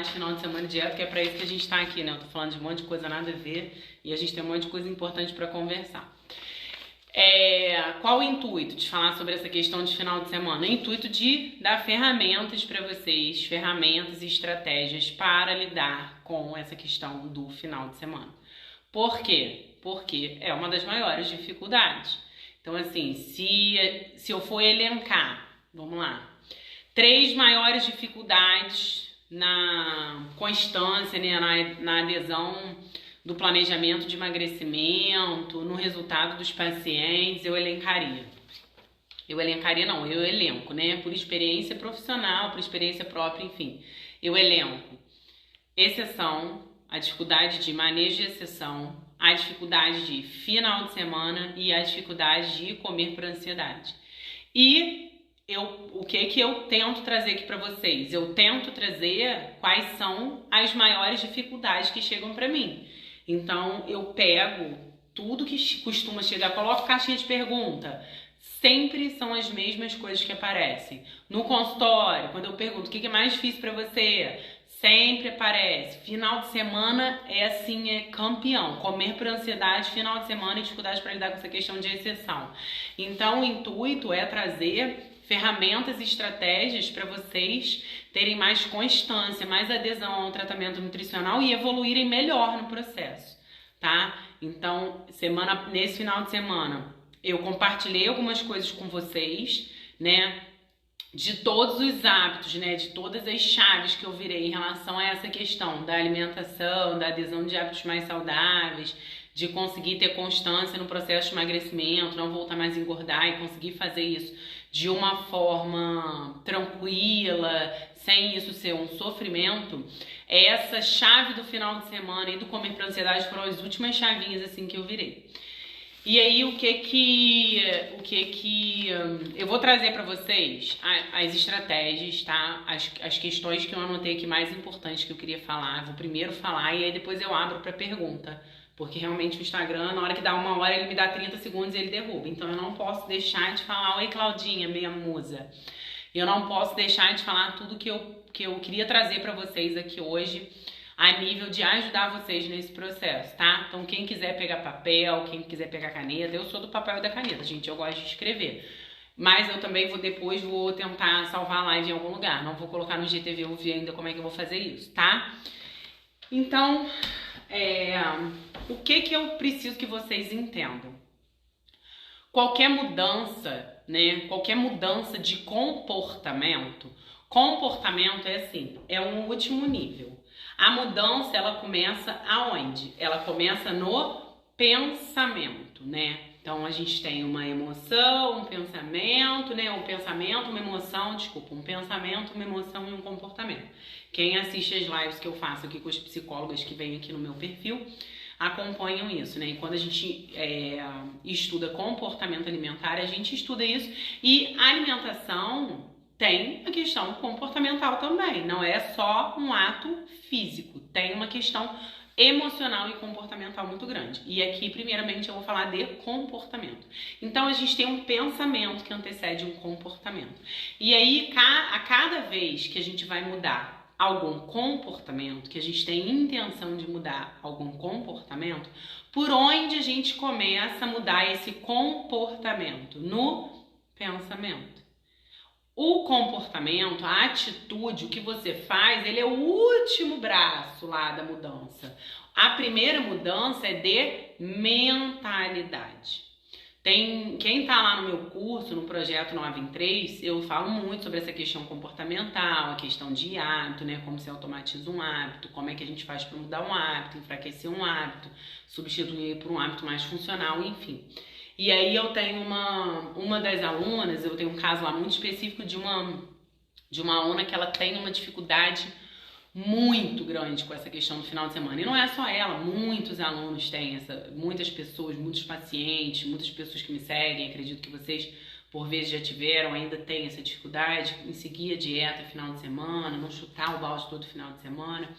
falar de final de semana direto, que é pra isso que a gente tá aqui, né? Eu tô falando de um monte de coisa nada a ver e a gente tem um monte de coisa importante pra conversar. Qual o intuito de falar sobre essa questão de final de semana? O intuito de dar ferramentas para vocês, ferramentas e estratégias para lidar com essa questão do final de semana. Por quê? Porque é uma das maiores dificuldades. Então, assim, se eu for elencar, vamos lá, 3 maiores dificuldades na constância, né, na adesão do planejamento de emagrecimento, no resultado dos pacientes, eu elencaria. Eu elenco, né? Por experiência profissional, por experiência própria, enfim. Eu elenco exceção, a dificuldade de manejo de exceção, a dificuldade de final de semana e a dificuldade de comer por ansiedade. E o que eu tento trazer aqui para vocês? Eu tento trazer quais são as maiores dificuldades que chegam para mim. Então, eu pego tudo que costuma chegar, coloco caixinha de pergunta. Sempre são as mesmas coisas que aparecem. No consultório, quando eu pergunto o que é mais difícil para você, sempre aparece. Final de semana é assim, é campeão. Comer por ansiedade, final de semana e dificuldade para lidar com essa questão de exceção. Então, o intuito é trazer ferramentas e estratégias para vocês terem mais constância, mais adesão ao tratamento nutricional e evoluírem melhor no processo, tá? Então, nesse final de semana, eu compartilhei algumas coisas com vocês, né? De todos os hábitos, né? De todas as chaves que eu virei em relação a essa questão da alimentação, da adesão de hábitos mais saudáveis, de conseguir ter constância no processo de emagrecimento, não voltar mais a engordar e conseguir fazer isso de uma forma tranquila, sem isso ser um sofrimento. Essa chave do final de semana e do comer para ansiedade foram as últimas chavinhas assim que eu virei. E aí o que eu vou trazer para vocês as estratégias, tá? As questões que eu anotei aqui mais importantes que eu queria falar. Eu vou primeiro falar e aí depois eu abro para pergunta. Porque realmente o Instagram, na hora que dá 1 hora, ele me dá 30 segundos e ele derruba. Então eu não posso deixar de falar, oi Claudinha, minha musa. Eu não posso deixar de falar tudo que eu queria trazer para vocês aqui hoje, a nível de ajudar vocês nesse processo, tá? Então quem quiser pegar papel, quem quiser pegar caneta, eu sou do papel e da caneta, gente, eu gosto de escrever. Mas eu também vou tentar salvar a live em algum lugar. Não vou colocar no GTV, eu vi ainda como é que eu vou fazer isso, tá? Então, o que eu preciso que vocês entendam? Qualquer mudança, né? Qualquer mudança de comportamento é assim, é um último nível. A mudança, ela começa aonde? Ela começa no pensamento, né? Então, a gente tem uma emoção, um pensamento, né? Um pensamento, uma emoção, um pensamento, uma emoção e um comportamento. Quem assiste as lives que eu faço aqui com as psicólogas que vêm aqui no meu perfil, acompanham isso, né? E quando a gente estuda comportamento alimentar, a gente estuda isso. E a alimentação tem a questão comportamental também. Não é só um ato físico. Tem uma questão emocional e comportamental muito grande. E aqui, primeiramente, eu vou falar de comportamento. Então, a gente tem um pensamento que antecede um comportamento. E aí, a cada vez que a gente vai mudar algum comportamento, que a gente tem intenção de mudar algum comportamento, por onde a gente começa a mudar esse comportamento? No pensamento. O comportamento, a atitude, o que você faz, ele é o último braço lá da mudança. A primeira mudança é de mentalidade. Quem tá lá no meu curso, no projeto 9 em 3, eu falo muito sobre essa questão comportamental, a questão de hábito, né? Como se automatiza um hábito, como é que a gente faz para mudar um hábito, enfraquecer um hábito, substituir por um hábito mais funcional, enfim. E aí eu tenho uma das alunas, eu tenho um caso lá muito específico de uma aluna que ela tem uma dificuldade muito grande com essa questão do final de semana. E não é só ela, muitos alunos têm muitas pessoas, muitos pacientes, muitas pessoas que me seguem, acredito que vocês por vezes já tiveram, ainda têm essa dificuldade em seguir a dieta final de semana, não chutar o balde todo final de semana.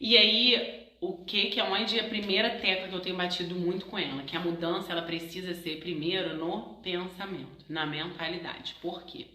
E aí, que é onde a primeira tecla que eu tenho batido muito com ela, que a mudança ela precisa ser primeiro no pensamento, na mentalidade. Por quê?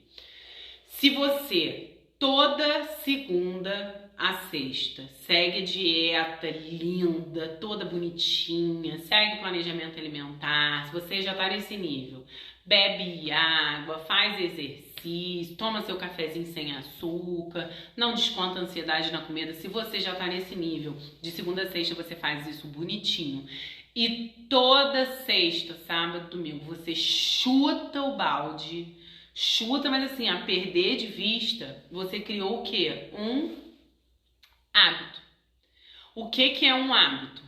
Se você toda segunda a sexta, segue a dieta linda, toda bonitinha, segue o planejamento alimentar. Se você já tá nesse nível, bebe água, faz exercício, toma seu cafezinho sem açúcar, não desconta a ansiedade na comida. Se você já tá nesse nível, de segunda a sexta você faz isso bonitinho. E toda sexta, sábado, domingo, você chuta o balde, chuta, mas assim, a perder de vista, você criou o quê? Um hábito. O que é um hábito?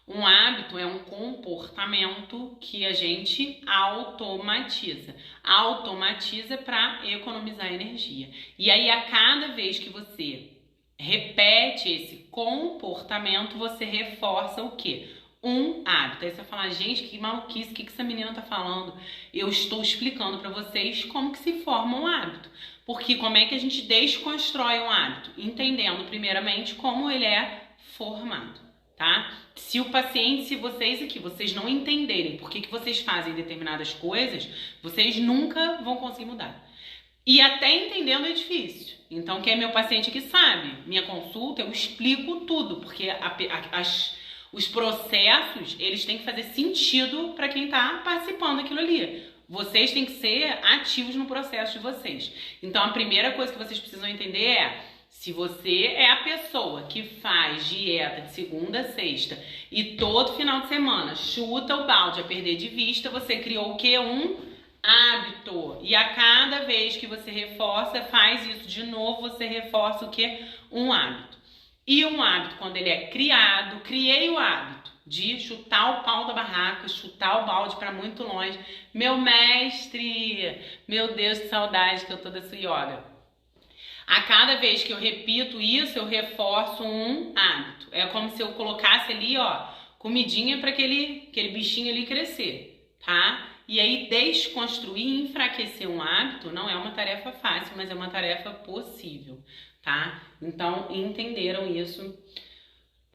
Um hábito é um comportamento que a gente automatiza. Automatiza para economizar energia. E aí, a cada vez que você repete esse comportamento, você reforça o quê? Um hábito. Aí você vai falar, gente, que maluquice, o que essa menina tá falando? Eu estou explicando para vocês como que se forma um hábito. Porque como é que a gente desconstrói um hábito? Entendendo primeiramente como ele é formado, tá? Se o paciente, se vocês não entenderem por que vocês fazem determinadas coisas, vocês nunca vão conseguir mudar. E até entendendo é difícil. Então, quem é meu paciente aqui sabe, minha consulta, eu explico tudo, porque os processos, eles têm que fazer sentido para quem está participando daquilo ali. Vocês têm que ser ativos no processo de vocês. Então, a primeira coisa que vocês precisam entender é, se você é a pessoa que faz dieta de segunda a sexta e todo final de semana chuta o balde a perder de vista, você criou o quê? Um hábito. E a cada vez que você reforça, faz isso de novo, você reforça o quê? Um hábito. E um hábito, quando ele é criado, criei o hábito de chutar o pau da barraca, chutar o balde para muito longe. Meu mestre, meu Deus, que saudade que eu tô da sua yoga. A cada vez que eu repito isso, eu reforço um hábito. É como se eu colocasse ali, ó, comidinha para aquele bichinho ali crescer, tá? E aí desconstruir e enfraquecer um hábito não é uma tarefa fácil, mas é uma tarefa possível, tá? Então, entenderam isso?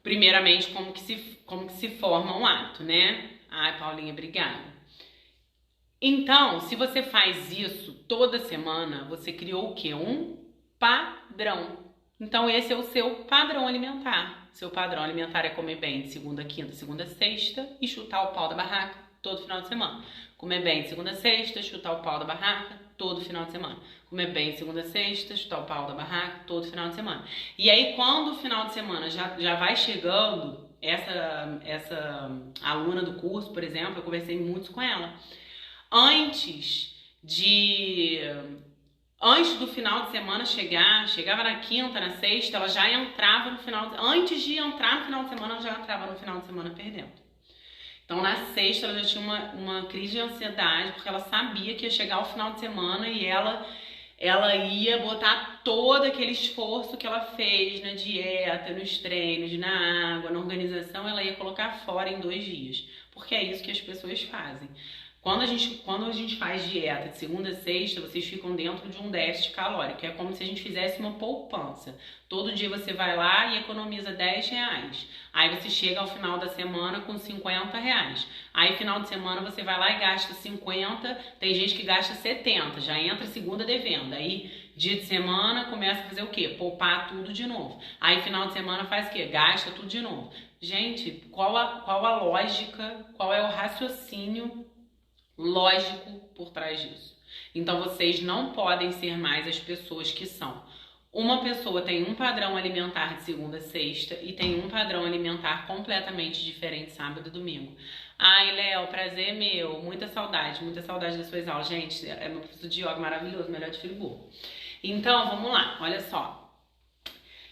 Primeiramente, como que se forma um hábito, né? Ai, Paulinha, obrigada. Então, se você faz isso toda semana, você criou o quê? Um padrão. Então, esse é o seu padrão alimentar. Seu padrão alimentar é comer bem de segunda a quinta, segunda a sexta e chutar o pau da barraca todo final de semana. Comer bem de segunda a sexta, chutar o pau da barraca todo final de semana. Comer bem de segunda a sexta, chutar o pau da barraca todo final de semana. E aí, quando o final de semana já vai chegando, essa aluna do curso, por exemplo, eu conversei muito com ela. Antes do final de semana chegava na quinta, na sexta, ela já entrava no final antes de entrar no final de semana, ela já entrava no final de semana perdendo. Então, na sexta, ela já tinha uma crise de ansiedade, porque ela sabia que ia chegar o final de semana e ela ia botar todo aquele esforço que ela fez na dieta, nos treinos, na água, na organização, ela ia colocar fora em 2 dias. Porque é isso que as pessoas fazem. Quando a gente faz dieta de segunda a sexta, vocês ficam dentro de um déficit calórico. É como se a gente fizesse uma poupança. Todo dia você vai lá e economiza R$10. Aí você chega ao final da semana com R$50. Aí final de semana você vai lá e gasta 50. Tem gente que gasta 70. Já entra segunda devendo. Aí dia de semana começa a fazer o quê? Poupar tudo de novo. Aí final de semana faz o quê? Gasta tudo de novo. Gente, qual a lógica, qual é o raciocínio lógico por trás disso? Então vocês não podem ser mais as pessoas que são. Uma pessoa tem um padrão alimentar de segunda a sexta e tem um padrão alimentar completamente diferente sábado e domingo. Ai, Léo, prazer meu, muita saudade das suas aulas. Gente, é meu professor de yoga maravilhoso, melhor de Friburgo. Então, vamos lá, olha só.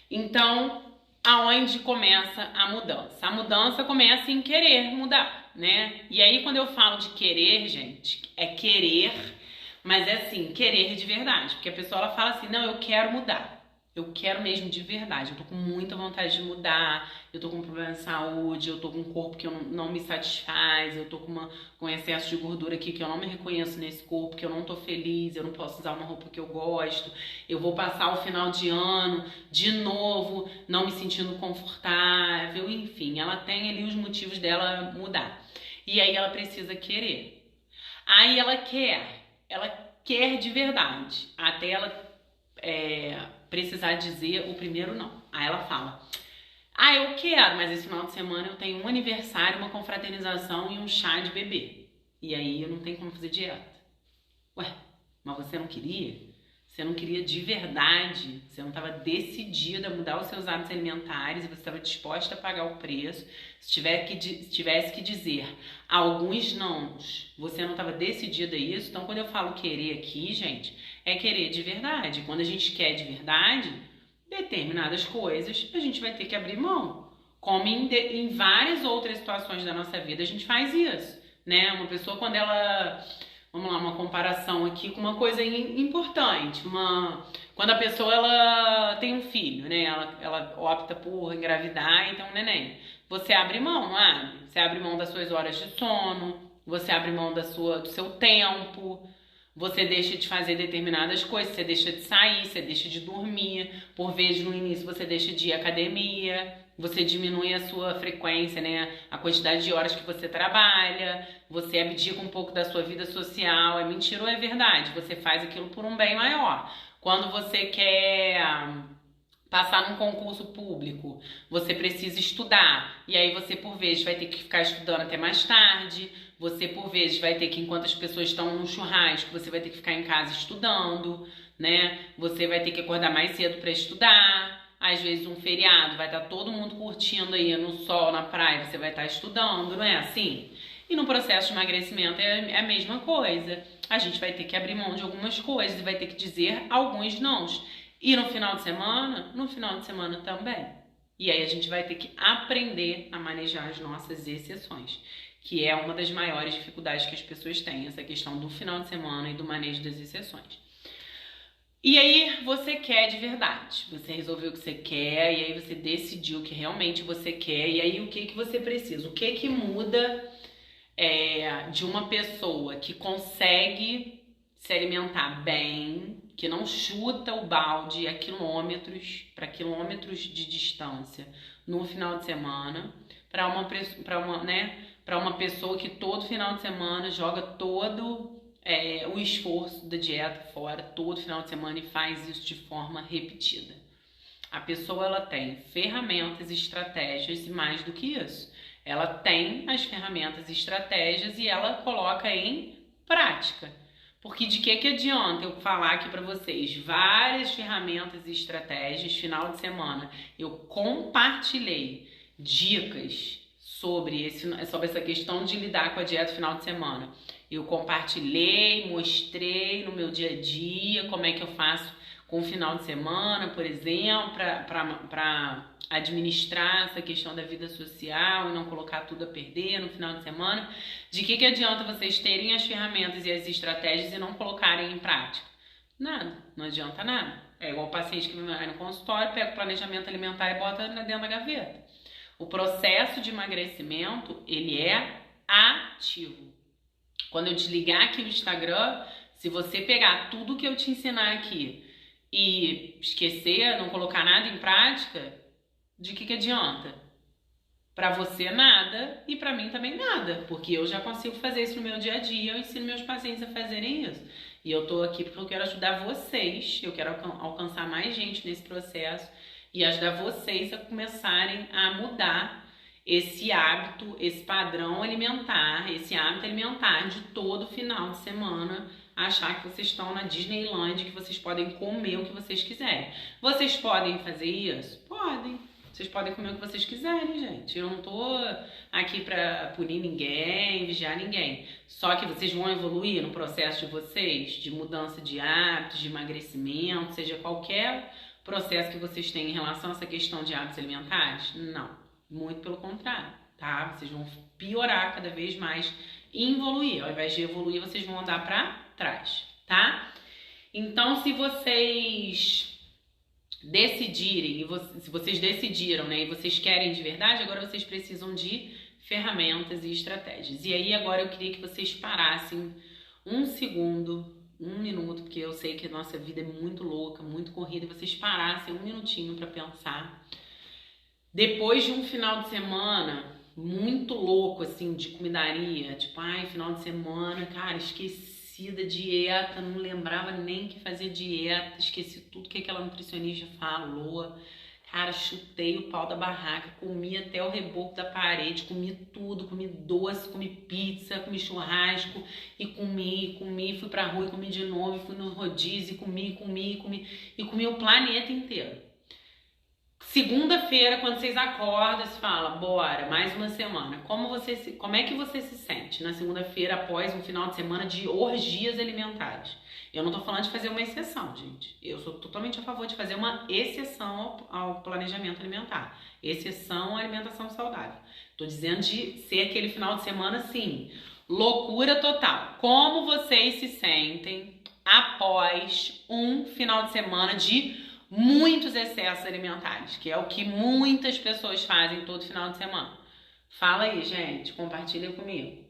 Então, aonde começa a mudança? A mudança começa em querer mudar, né? E aí, quando eu falo de querer, gente, é querer, mas é assim, querer de verdade. Porque a pessoa, ela fala assim, não, eu quero mudar. Eu quero mesmo de verdade, eu tô com muita vontade de mudar, eu tô com um problema de saúde, eu tô com um corpo que não me satisfaz, eu tô com excesso de gordura aqui que eu não me reconheço nesse corpo, que eu não tô feliz, eu não posso usar uma roupa que eu gosto, eu vou passar o final de ano de novo não me sentindo confortável, enfim, ela tem ali os motivos dela mudar. E aí ela precisa querer. Aí ela quer de verdade, até ela precisar dizer o primeiro não. Aí ela fala: ah, eu quero, mas esse final de semana eu tenho um aniversário, uma confraternização e um chá de bebê. E aí eu não tenho como fazer dieta. Ué, mas você não queria? Você não queria de verdade? Você não estava decidida a mudar os seus hábitos alimentares e você estava disposta a pagar o preço? Se tivesse que dizer alguns nãos, você não estava decidida a isso? Então, quando eu falo querer aqui, gente, é querer de verdade. Quando a gente quer de verdade, determinadas coisas a gente vai ter que abrir mão. Como em várias outras situações da nossa vida a gente faz isso, né? Uma pessoa quando ela... Vamos lá, uma comparação aqui com uma coisa importante. Quando a pessoa ela tem um filho, né? Ela opta por engravidar e ter um neném. Você abre mão, não abre? Você abre mão das suas horas de sono, você abre mão do seu tempo, você deixa de fazer determinadas coisas, você deixa de sair, você deixa de dormir. Por vezes, no início, você deixa de ir à academia, você diminui a sua frequência, né? A quantidade de horas que você trabalha, você abdica um pouco da sua vida social. É mentira ou é verdade? Você faz aquilo por um bem maior. Quando você quer passar num concurso público, você precisa estudar. E aí você, por vezes, vai ter que ficar estudando até mais tarde. Você, por vezes, vai ter que, enquanto as pessoas estão no churrasco, você vai ter que ficar em casa estudando, né? Você vai ter que acordar mais cedo para estudar. Às vezes um feriado, vai estar todo mundo curtindo aí no sol, na praia, você vai estar estudando, não é assim? E no processo de emagrecimento é a mesma coisa. A gente vai ter que abrir mão de algumas coisas e vai ter que dizer alguns nãos. E no final de semana? No final de semana também. E aí a gente vai ter que aprender a manejar as nossas exceções, que é uma das maiores dificuldades que as pessoas têm, essa questão do final de semana e do manejo das exceções. E aí você quer de verdade, você resolveu o que você quer, e aí você decidiu o que realmente você quer, e aí o que você precisa? O que muda de uma pessoa que consegue se alimentar bem, que não chuta o balde a quilômetros, para quilômetros de distância no final de semana, para uma pessoa que todo final de semana joga todo o esforço da dieta fora todo final de semana e faz isso de forma repetida. A pessoa ela tem ferramentas e estratégias e mais do que isso. Ela tem as ferramentas e estratégias e ela coloca em prática. Porque de que adianta eu falar aqui para vocês várias ferramentas e estratégias final de semana? Eu compartilhei dicas sobre essa questão de lidar com a dieta final de semana. Eu compartilhei, mostrei no meu dia a dia como é que eu faço com o final de semana, por exemplo, para administrar essa questão da vida social e não colocar tudo a perder no final de semana. De que adianta vocês terem as ferramentas e as estratégias e não colocarem em prática? Nada, não adianta nada. É igual o paciente que vai no consultório, pega o planejamento alimentar e bota dentro da gaveta. O processo de emagrecimento, ele é ativo. Quando eu desligar aqui o Instagram, se você pegar tudo que eu te ensinar aqui e esquecer, não colocar nada em prática, de que adianta? Pra você nada e pra mim também nada, porque eu já consigo fazer isso no meu dia a dia, eu ensino meus pacientes a fazerem isso. E eu tô aqui porque eu quero ajudar vocês, eu quero alcançar mais gente nesse processo e ajudar vocês a começarem a mudar esse hábito, esse padrão alimentar, esse hábito alimentar de todo final de semana, achar que vocês estão na Disneyland, que vocês podem comer o que vocês quiserem. Vocês podem fazer isso? Podem. Vocês podem comer o que vocês quiserem, gente. Eu não tô aqui pra punir ninguém, vigiar ninguém. Só que vocês vão evoluir no processo de vocês, de mudança de hábitos, de emagrecimento, seja qualquer processo que vocês têm em relação a essa questão de hábitos alimentares? Não. Muito pelo contrário, tá? Vocês vão piorar cada vez mais e evoluir. Ao invés de evoluir, vocês vão andar pra trás, tá? Então, se vocês decidirem, se vocês decidiram, né, e vocês querem de verdade, agora vocês precisam de ferramentas e estratégias. E aí, agora eu queria que vocês parassem um segundo, um minuto, porque eu sei que a nossa vida é muito louca, muito corrida, e vocês parassem um minutinho pra pensar. Depois de um final de semana muito louco, assim, de comidaria, tipo, ai, final de semana, cara, esqueci enlouquecida, dieta, não lembrava nem que fazia dieta, esqueci tudo que aquela nutricionista falou. Cara, chutei o pau da barraca, comi até o reboco da parede, comi tudo, comi doce, comi pizza, comi churrasco, e comi, fui pra rua e comi de novo, fui no rodízio, e comi o planeta inteiro. Segunda-feira, quando vocês acordam, você fala, bora, mais uma semana. Como é que você se sente na segunda-feira após um final de semana de orgias alimentares? Eu não tô falando de fazer uma exceção, gente. Eu sou totalmente a favor de fazer uma exceção ao planejamento alimentar. Exceção à alimentação saudável. Tô dizendo de ser aquele final de semana, assim, loucura total. Como vocês se sentem após um final de semana de muitos excessos alimentares, que é o que muitas pessoas fazem todo final de semana? Fala aí, gente, compartilha comigo.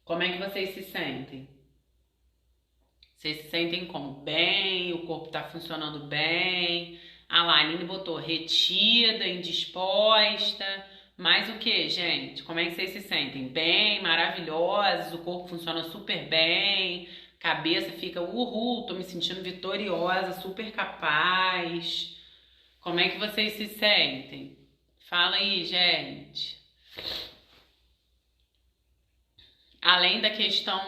Como é que vocês se sentem? Vocês se sentem como? Bem? O corpo tá funcionando bem? Ah lá, a Aline botou retida, indisposta. Mais o que, gente? Como é que vocês se sentem? Bem, maravilhosos, o corpo funciona super bem, cabeça fica uhul, tô me sentindo vitoriosa, super capaz. Como é que vocês se sentem? Fala aí, gente. Além da questão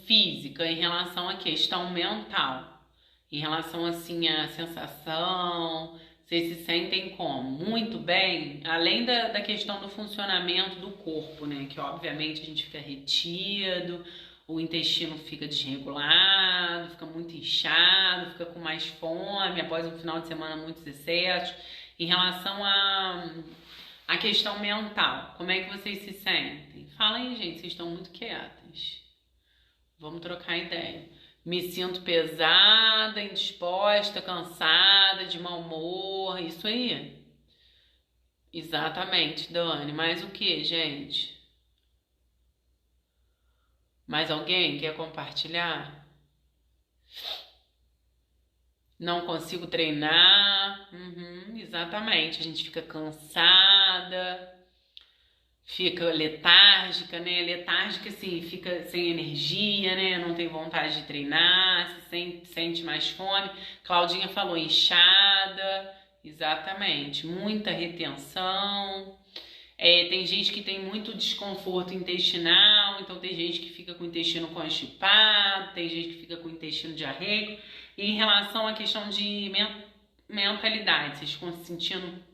física, em relação à questão mental, em relação assim à sensação, vocês se sentem como? Muito bem? Além da questão do funcionamento do corpo, né? Que obviamente a gente fica retido, o intestino fica desregulado, fica muito inchado, fica com mais fome após um final de semana muitos excessos. Em relação à questão mental, como é que vocês se sentem? Fala aí, gente, vocês estão muito quietas. Vamos trocar ideia. Me sinto pesada, indisposta, cansada, de mau humor, isso aí. Exatamente, Dani. Mais o que, gente? Mais alguém quer compartilhar? Não consigo treinar. Exatamente, a gente fica cansada, fica letárgica, né? Letárgica, assim, fica sem energia, né? Não tem vontade de treinar, sente mais fome. Claudinha falou inchada, exatamente, muita retenção. Tem gente que tem muito desconforto intestinal, então tem gente que fica com o intestino constipado, tem gente que fica com o intestino diarreico. E em relação à questão de mentalidade, vocês ficam se sentindo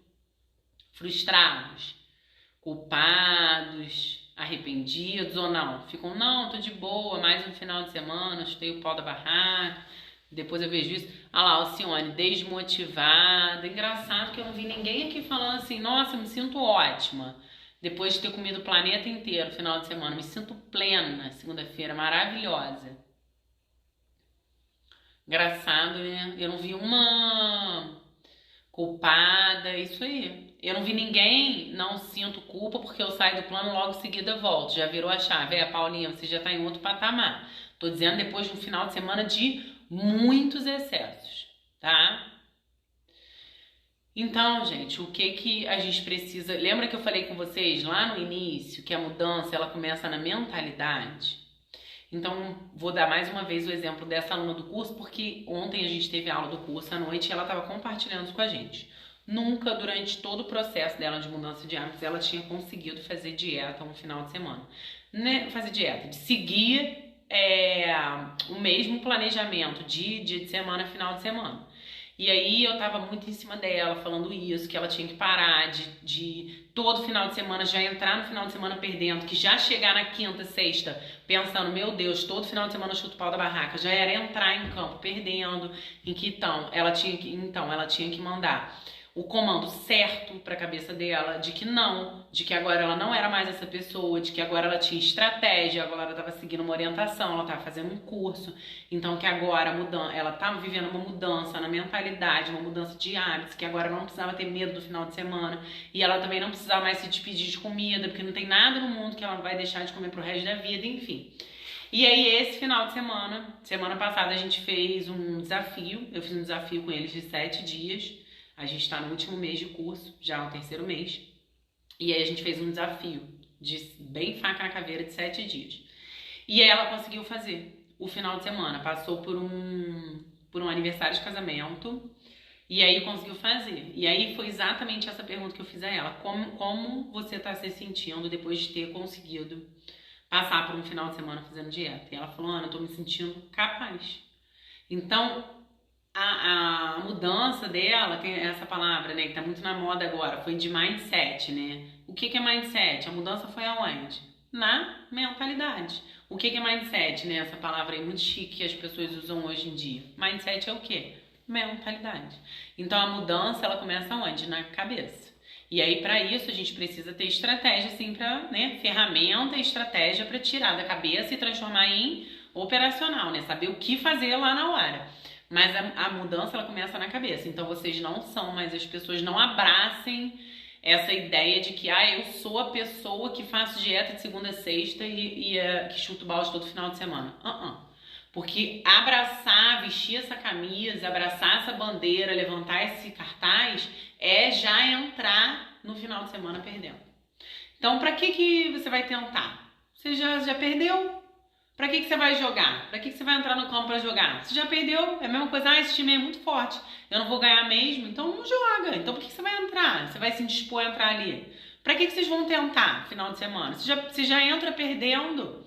frustrados, culpados, arrependidos ou não? Ficam, não, tô de boa, mais um final de semana, chutei o pau da barraca, depois eu vejo isso. Ah lá, Alcione, desmotivada. Engraçado que eu não vi ninguém aqui falando assim, nossa, eu me sinto ótima depois de ter comido o planeta inteiro no final de semana. Me sinto plena, segunda-feira, maravilhosa. Engraçado, né? Eu não vi uma culpada, isso aí. Eu não vi ninguém, não sinto culpa porque eu saio do plano logo em seguida volto. Já virou a chave. Paulinha, você já tá em outro patamar. Tô dizendo depois de um final de semana de muitos excessos, tá? Então, gente, o que a gente precisa... Lembra que eu falei com vocês lá no início que a mudança, ela começa na mentalidade? Então, vou dar mais uma vez o exemplo dessa aluna do curso, porque ontem a gente teve aula do curso à noite e ela estava compartilhando isso com a gente. Nunca, durante todo o processo dela de mudança de hábitos, ela tinha conseguido fazer dieta um final de semana. Né? Fazer dieta, de seguir o mesmo planejamento de dia de semana, final de semana. E aí eu tava muito em cima dela, falando isso, que ela tinha que parar de todo final de semana já entrar no final de semana perdendo, que já chegar na quinta, sexta, pensando, meu Deus, todo final de semana eu chuto o pau da barraca, já era entrar em campo perdendo, em que então ela tinha que mandar o comando certo pra cabeça dela, de que agora ela não era mais essa pessoa, de que agora ela tinha estratégia, agora ela estava seguindo uma orientação, ela estava fazendo um curso, então que agora ela estava vivendo uma mudança na mentalidade, uma mudança de hábitos, que agora ela não precisava ter medo do final de semana, e ela também não precisava mais se despedir de comida, porque não tem nada no mundo que ela vai deixar de comer pro resto da vida, enfim. E aí esse final de semana passada a gente fez um desafio, eu fiz um desafio com eles de 7 dias, a gente tá no último mês de curso, já no terceiro mês. E aí a gente fez um desafio de bem faca na caveira de 7 dias. E aí ela conseguiu fazer. o final de semana, passou por um aniversário de casamento e aí conseguiu fazer. E aí foi exatamente essa pergunta que eu fiz a ela: como você tá se sentindo depois de ter conseguido passar por um final de semana fazendo dieta? E ela falou: Ana, eu tô me sentindo capaz. Então, a mudança dela, tem essa palavra, né, que tá muito na moda agora, foi de mindset, né? O que é mindset? A mudança foi aonde? Na mentalidade. O que é mindset, né? Essa palavra aí muito chique que as pessoas usam hoje em dia. Mindset é o quê? Mentalidade. Então a mudança, ela começa onde? Na cabeça. E aí, para isso, a gente precisa ter estratégia, assim, ferramenta e estratégia para tirar da cabeça e transformar em operacional, né? Saber o que fazer lá na hora. Mas a mudança, ela começa na cabeça. Então vocês não são, mas as pessoas não abracem essa ideia de que eu sou a pessoa que faço dieta de segunda a sexta e que chuta o balde todo final de semana. Porque abraçar, vestir essa camisa, abraçar essa bandeira, levantar esse cartaz, é já entrar no final de semana perdendo. Então, pra que você vai tentar? Você já perdeu? Pra que você vai jogar? Pra que você vai entrar no campo pra jogar? Você já perdeu? É a mesma coisa, esse time é muito forte, eu não vou ganhar mesmo, então não joga. Então por que você vai entrar? Você vai se dispor a entrar ali? Pra que vocês vão tentar final de semana? Você já entra perdendo.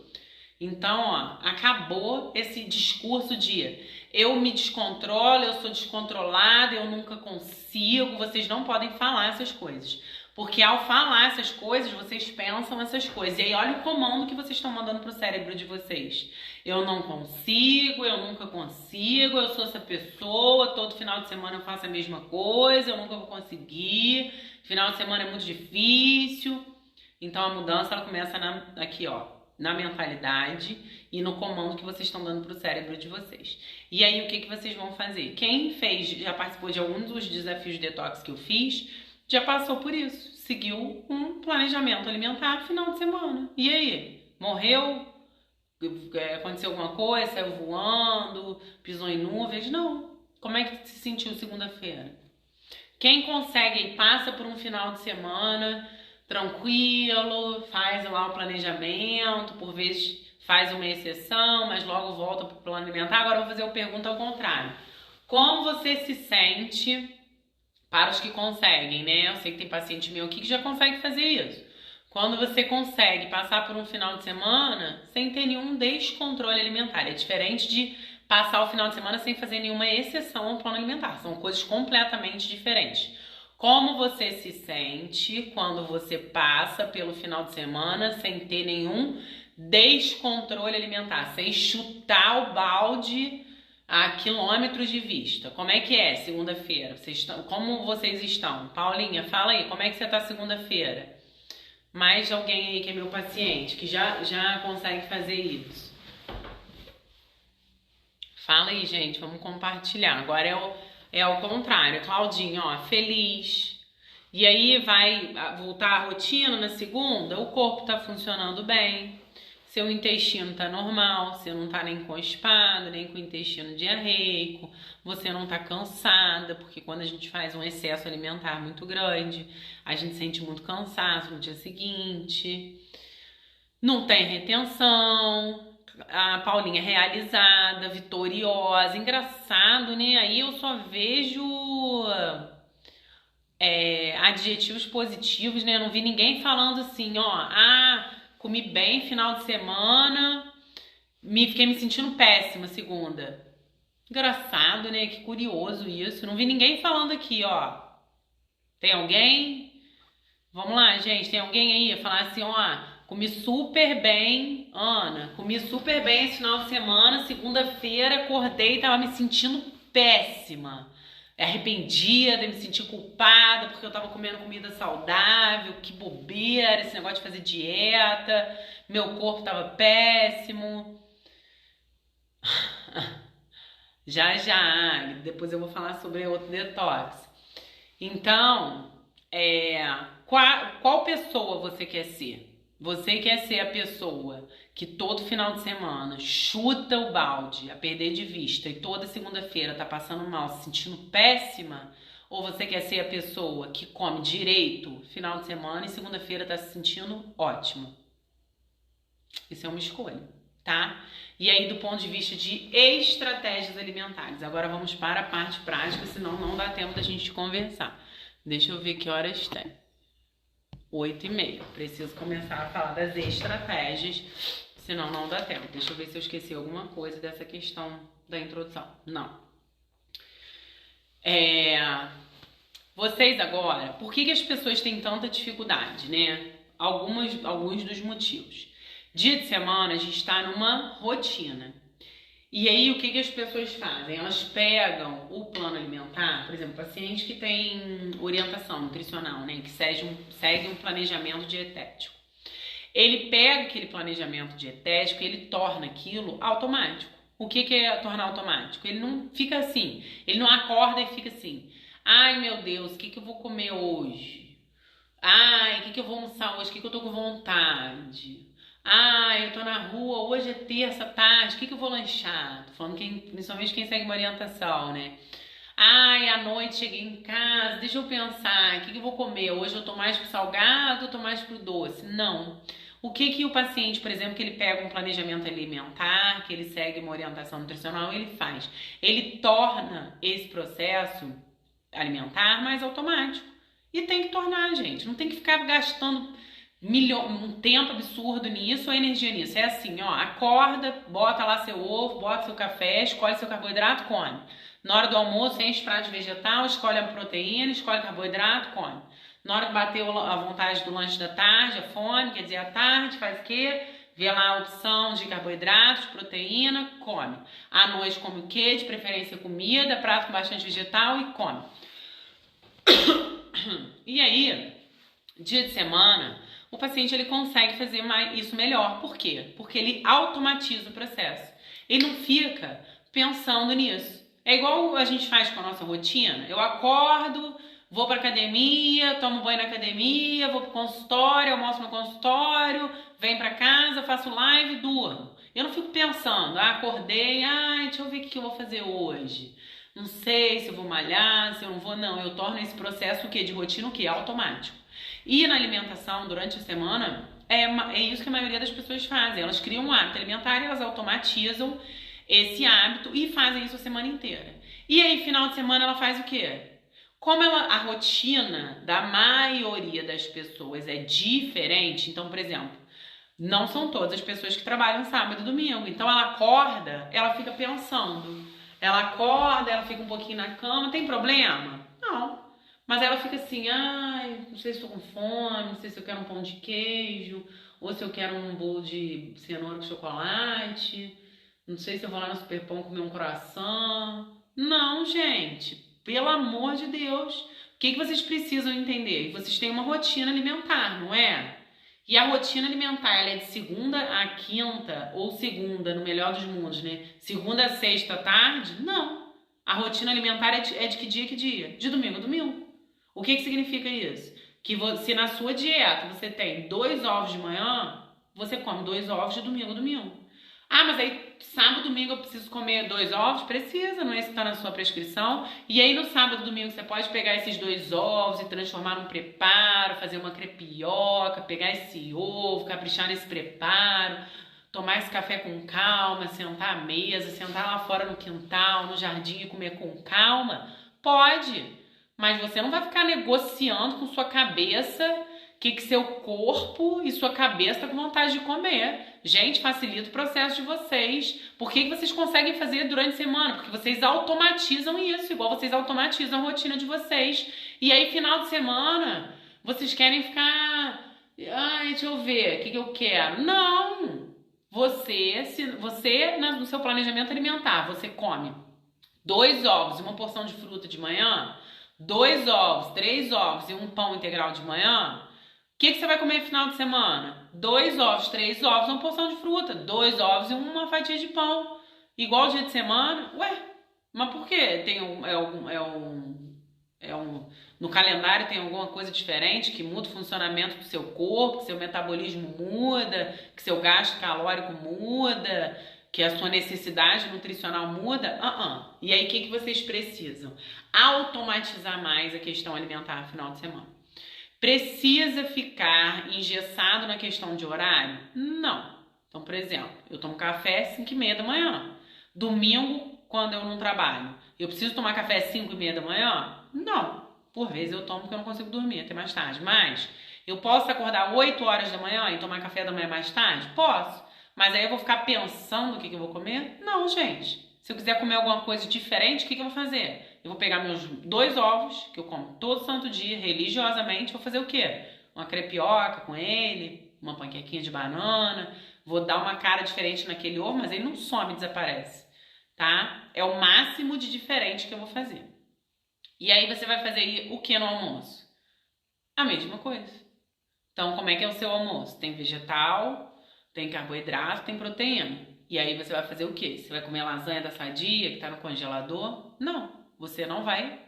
Então, acabou esse discurso de eu me descontrolo, eu sou descontrolada, eu nunca consigo. Vocês não podem falar essas coisas. Porque ao falar essas coisas, vocês pensam essas coisas. E aí olha o comando que vocês estão mandando pro cérebro de vocês. Eu não consigo, eu nunca consigo, eu sou essa pessoa, todo final de semana eu faço a mesma coisa, eu nunca vou conseguir, final de semana é muito difícil. Então a mudança, ela começa aqui, na mentalidade e no comando que vocês estão dando pro cérebro de vocês. E aí o que vocês vão fazer? Quem já participou de algum dos desafios de detox que eu fiz, já passou por isso. Seguiu um planejamento alimentar final de semana. E aí? Morreu? Aconteceu alguma coisa? Saiu voando? Pisou em nuvens? Não. Como é que se sentiu segunda-feira? Quem consegue e passa por um final de semana tranquilo, faz lá o planejamento, por vezes faz uma exceção, mas logo volta para o plano alimentar. Agora eu vou fazer uma pergunta ao contrário. Como você se sente para os que conseguem, né? Eu sei que tem paciente meu aqui que já consegue fazer isso. Quando você consegue passar por um final de semana sem ter nenhum descontrole alimentar. É diferente de passar o final de semana sem fazer nenhuma exceção ao plano alimentar. São coisas completamente diferentes. Como você se sente quando você passa pelo final de semana sem ter nenhum descontrole alimentar, sem chutar o balde a quilômetros de vista? Como é que é segunda-feira? Como vocês estão? Paulinha, fala aí, como é que você tá segunda-feira? Mais alguém aí que é meu paciente, que já consegue fazer isso. Fala aí, gente, vamos compartilhar. Agora é o contrário. Claudinho, feliz. E aí vai voltar a rotina na segunda, o corpo tá funcionando bem. Seu intestino tá normal, você não tá nem constipado, nem com intestino diarreico, você não tá cansada, porque quando a gente faz um excesso alimentar muito grande, a gente sente muito cansaço no dia seguinte, não tem retenção, a Paulinha realizada, vitoriosa, engraçado, né? Aí eu só vejo adjetivos positivos, né? Eu não vi ninguém falando assim, comi bem final de semana, fiquei me sentindo péssima segunda. Engraçado, né? Que curioso isso. Não vi ninguém falando aqui, Tem alguém? Vamos lá, gente. Tem alguém aí? Falar assim, comi super bem, Ana. Comi super bem esse final de semana. Segunda-feira, acordei e tava me sentindo péssima. Arrependida, me senti culpada porque eu tava comendo comida saudável, que bobeira, esse negócio de fazer dieta, meu corpo tava péssimo. Já, depois eu vou falar sobre outro detox. Então, qual pessoa você quer ser? Você quer ser a pessoa que todo final de semana chuta o balde a perder de vista e toda segunda-feira tá passando mal, se sentindo péssima? Ou você quer ser a pessoa que come direito final de semana e segunda-feira tá se sentindo ótima? Isso é uma escolha. tá? E aí, do ponto de vista de estratégias alimentares. Agora vamos para a parte prática, senão não dá tempo da gente conversar. Deixa eu ver que horas tem. 8h30. Preciso começar a falar das estratégias, senão não dá tempo. Deixa eu ver se eu esqueci alguma coisa dessa questão da introdução. Não. Vocês agora, por que as pessoas têm tanta dificuldade, né? Alguns dos motivos. Dia de semana a gente está numa rotina. E aí o que as pessoas fazem? Elas pegam o plano alimentar, por exemplo, paciente que tem orientação nutricional, né? Que segue um planejamento dietético. Ele pega aquele planejamento dietético e ele torna aquilo automático. O que é tornar automático? Ele não fica assim, ele não acorda e fica assim: ai meu Deus, o que eu vou comer hoje? Ai, o que eu vou almoçar hoje? O que eu tô com vontade? Ai, eu tô na rua, hoje é terça, tarde, o que eu vou lanchar? Tô falando principalmente quem segue uma orientação, né? Ai, à noite cheguei em casa, deixa eu pensar, o que eu vou comer? Hoje eu tô mais pro salgado ou tô mais pro doce? Não. O que o paciente, por exemplo, que ele pega um planejamento alimentar, que ele segue uma orientação nutricional, ele faz? Ele torna esse processo alimentar mais automático. E tem que tornar, gente. Não tem que ficar gastando um tempo absurdo nisso ou energia nisso. É assim, ó, acorda, bota lá seu ovo, bota seu café, escolhe seu carboidrato, come. Na hora do almoço, enche prato de vegetal, escolhe a proteína, escolhe carboidrato, come. Na hora que bateu a vontade do lanche da tarde, a fome, quer dizer, à tarde, faz o quê? Vê lá a opção de carboidratos, proteína, come. À noite come o quê? De preferência comida, prato com bastante vegetal e come. E aí, dia de semana, o paciente ele consegue fazer isso melhor. Por quê? Porque ele automatiza o processo. Ele não fica pensando nisso. É igual a gente faz com a nossa rotina. Eu acordo, vou pra academia, tomo banho na academia, vou pro consultório, almoço no consultório, venho pra casa, faço live e durmo. Eu não fico pensando, acordei, deixa eu ver o que eu vou fazer hoje. Não sei se eu vou malhar, se eu não vou, não. Eu torno esse processo o quê? De rotina o quê? Automático. E na alimentação, durante a semana, é isso que a maioria das pessoas fazem. Elas criam um hábito alimentar e elas automatizam esse hábito e fazem isso a semana inteira. E aí, final de semana, ela faz o quê? Como a rotina da maioria das pessoas é diferente, então, por exemplo, não são todas as pessoas que trabalham sábado e domingo. Então, ela acorda, ela fica pensando. Ela acorda, ela fica um pouquinho na cama, tem problema? Não. Mas ela fica assim, não sei se estou com fome, não sei se eu quero um pão de queijo, ou se eu quero um bolo de cenoura com chocolate, não sei se eu vou lá no Superpão comer um croissant. Não, gente, pelo amor de Deus. O que vocês precisam entender? Vocês têm uma rotina alimentar, não é? E a rotina alimentar, ela é de segunda a quinta, ou segunda, no melhor dos mundos, né? Segunda a sexta à tarde? Não. A rotina alimentar é de que dia a que dia? De domingo a domingo. O que significa isso? Que se na sua dieta você tem 2 ovos de manhã, você come 2 ovos de domingo a domingo. Mas aí sábado e domingo eu preciso comer 2 ovos? Precisa, não é isso que está na sua prescrição. E aí no sábado e domingo você pode pegar esses 2 ovos e transformar num preparo, fazer uma crepioca, pegar esse ovo, caprichar nesse preparo, tomar esse café com calma, sentar à mesa, sentar lá fora no quintal, no jardim e comer com calma. Pode, mas você não vai ficar negociando com sua cabeça o que seu corpo e sua cabeça tá com vontade de comer. Gente, facilita o processo de vocês. Por que vocês conseguem fazer durante a semana? Porque vocês automatizam isso, igual vocês automatizam a rotina de vocês. E aí, final de semana, vocês querem ficar... deixa eu ver, o que eu quero? Não! No seu planejamento alimentar, você come 2 ovos e uma porção de fruta de manhã, 2 ovos, 3 ovos e um pão integral de manhã. O que você vai comer no final de semana? 2 ovos, 3 ovos, uma porção de fruta. 2 ovos e uma fatia de pão. Igual dia de semana? Mas por quê? No calendário tem alguma coisa diferente que muda o funcionamento do seu corpo, que seu metabolismo muda, que seu gasto calórico muda, que a sua necessidade nutricional muda? E aí o que vocês precisam? Automatizar mais a questão alimentar no final de semana. Precisa ficar engessado na questão de horário? Não. Então, por exemplo, eu tomo café às 5h30 da manhã. Domingo, quando eu não trabalho, eu preciso tomar café às 5h30 da manhã? Não. Por vezes eu tomo porque eu não consigo dormir até mais tarde. Mas eu posso acordar 8 horas da manhã e tomar café da manhã mais tarde? Posso. Mas aí eu vou ficar pensando o que eu vou comer? Não, gente. Se eu quiser comer alguma coisa diferente, o que eu vou fazer? Eu vou pegar meus 2 ovos, que eu como todo santo dia, religiosamente, vou fazer o quê? Uma crepioca com ele, uma panquequinha de banana, vou dar uma cara diferente naquele ovo, mas ele não some, desaparece, tá? É o máximo de diferente que eu vou fazer. E aí você vai fazer o que no almoço? A mesma coisa. Então, como é que é o seu almoço? Tem vegetal, tem carboidrato, tem proteína. E aí você vai fazer o quê? Você vai comer a lasanha da Sadia que tá no congelador? Não, você não vai.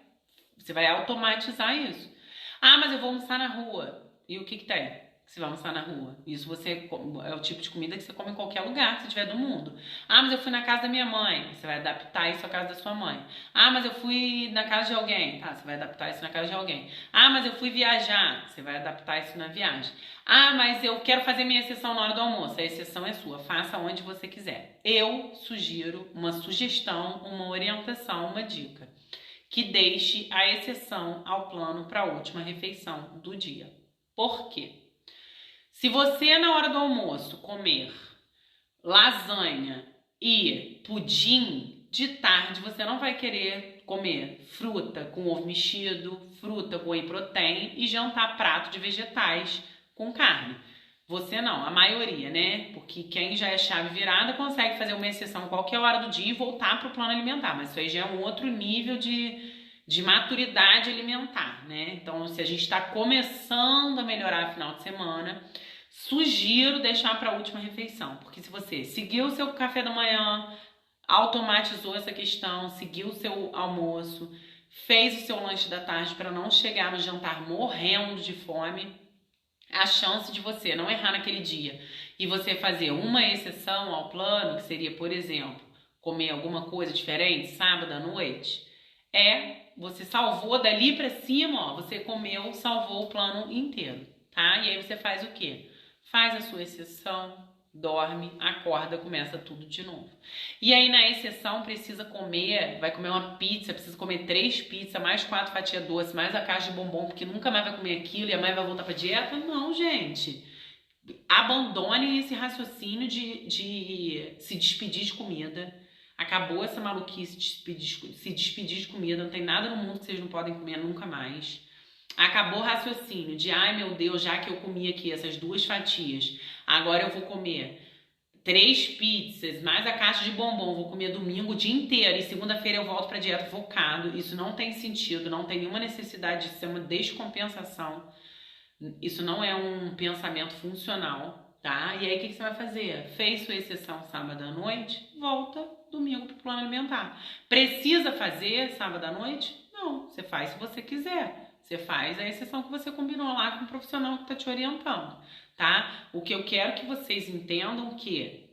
Você vai automatizar isso. Ah, mas eu vou almoçar na rua. E o que tem? Você vai almoçar na rua. Isso você é o tipo de comida que você come em qualquer lugar que você tiver do mundo. Ah, mas eu fui na casa da minha mãe. Você vai adaptar isso à casa da sua mãe. Ah, mas eu fui na casa de alguém. Tá, você vai adaptar isso na casa de alguém. Ah, mas eu fui viajar. Você vai adaptar isso na viagem. Ah, mas eu quero fazer minha exceção na hora do almoço. A exceção é sua. Faça onde você quiser. Eu sugiro uma sugestão, uma orientação, uma dica. Que deixe a exceção ao plano para a última refeição do dia. Por quê? Se você, na hora do almoço, comer lasanha e pudim, de tarde você não vai querer comer fruta com ovo mexido, fruta com whey protein e jantar prato de vegetais com carne. Você não, a maioria, né? Porque quem já é chave virada consegue fazer uma exceção qualquer hora do dia e voltar para o plano alimentar. Mas isso aí já é um outro nível de maturidade alimentar, né? Então, se a gente está começando a melhorar no final de semana, sugiro deixar para a última refeição, porque se você seguiu o seu café da manhã, automatizou essa questão, seguiu o seu almoço, fez o seu lanche da tarde para não chegar no jantar morrendo de fome, a chance de você não errar naquele dia e você fazer uma exceção ao plano, que seria, por exemplo, comer alguma coisa diferente sábado à noite, você salvou dali para cima, ó, você comeu, salvou o plano inteiro, tá? E aí você faz o quê? Faz a sua exceção, dorme, acorda, começa tudo de novo. E aí na exceção precisa comer, vai comer uma pizza, precisa comer 3 pizzas, mais 4 fatias doce, mais a caixa de bombom, porque nunca mais vai comer aquilo e a mãe vai voltar pra dieta? Não, gente. Abandonem esse raciocínio de se despedir de comida. Acabou essa maluquice de se despedir de comida, não tem nada no mundo que vocês não podem comer nunca mais. Acabou o raciocínio de, ai meu Deus, já que eu comi aqui essas 2 fatias, agora eu vou comer 3 pizzas, mais a caixa de bombom, vou comer domingo o dia inteiro e segunda-feira eu volto pra dieta focado. Isso não tem sentido, não tem nenhuma necessidade de ser uma descompensação. Isso não é um pensamento funcional, tá? E aí o que você vai fazer? Fez sua exceção sábado à noite, volta domingo pro plano alimentar. Precisa fazer sábado à noite? Não, você faz se você quiser. Você faz a exceção que você combinou lá com o profissional que está te orientando, tá? O que eu quero que vocês entendam que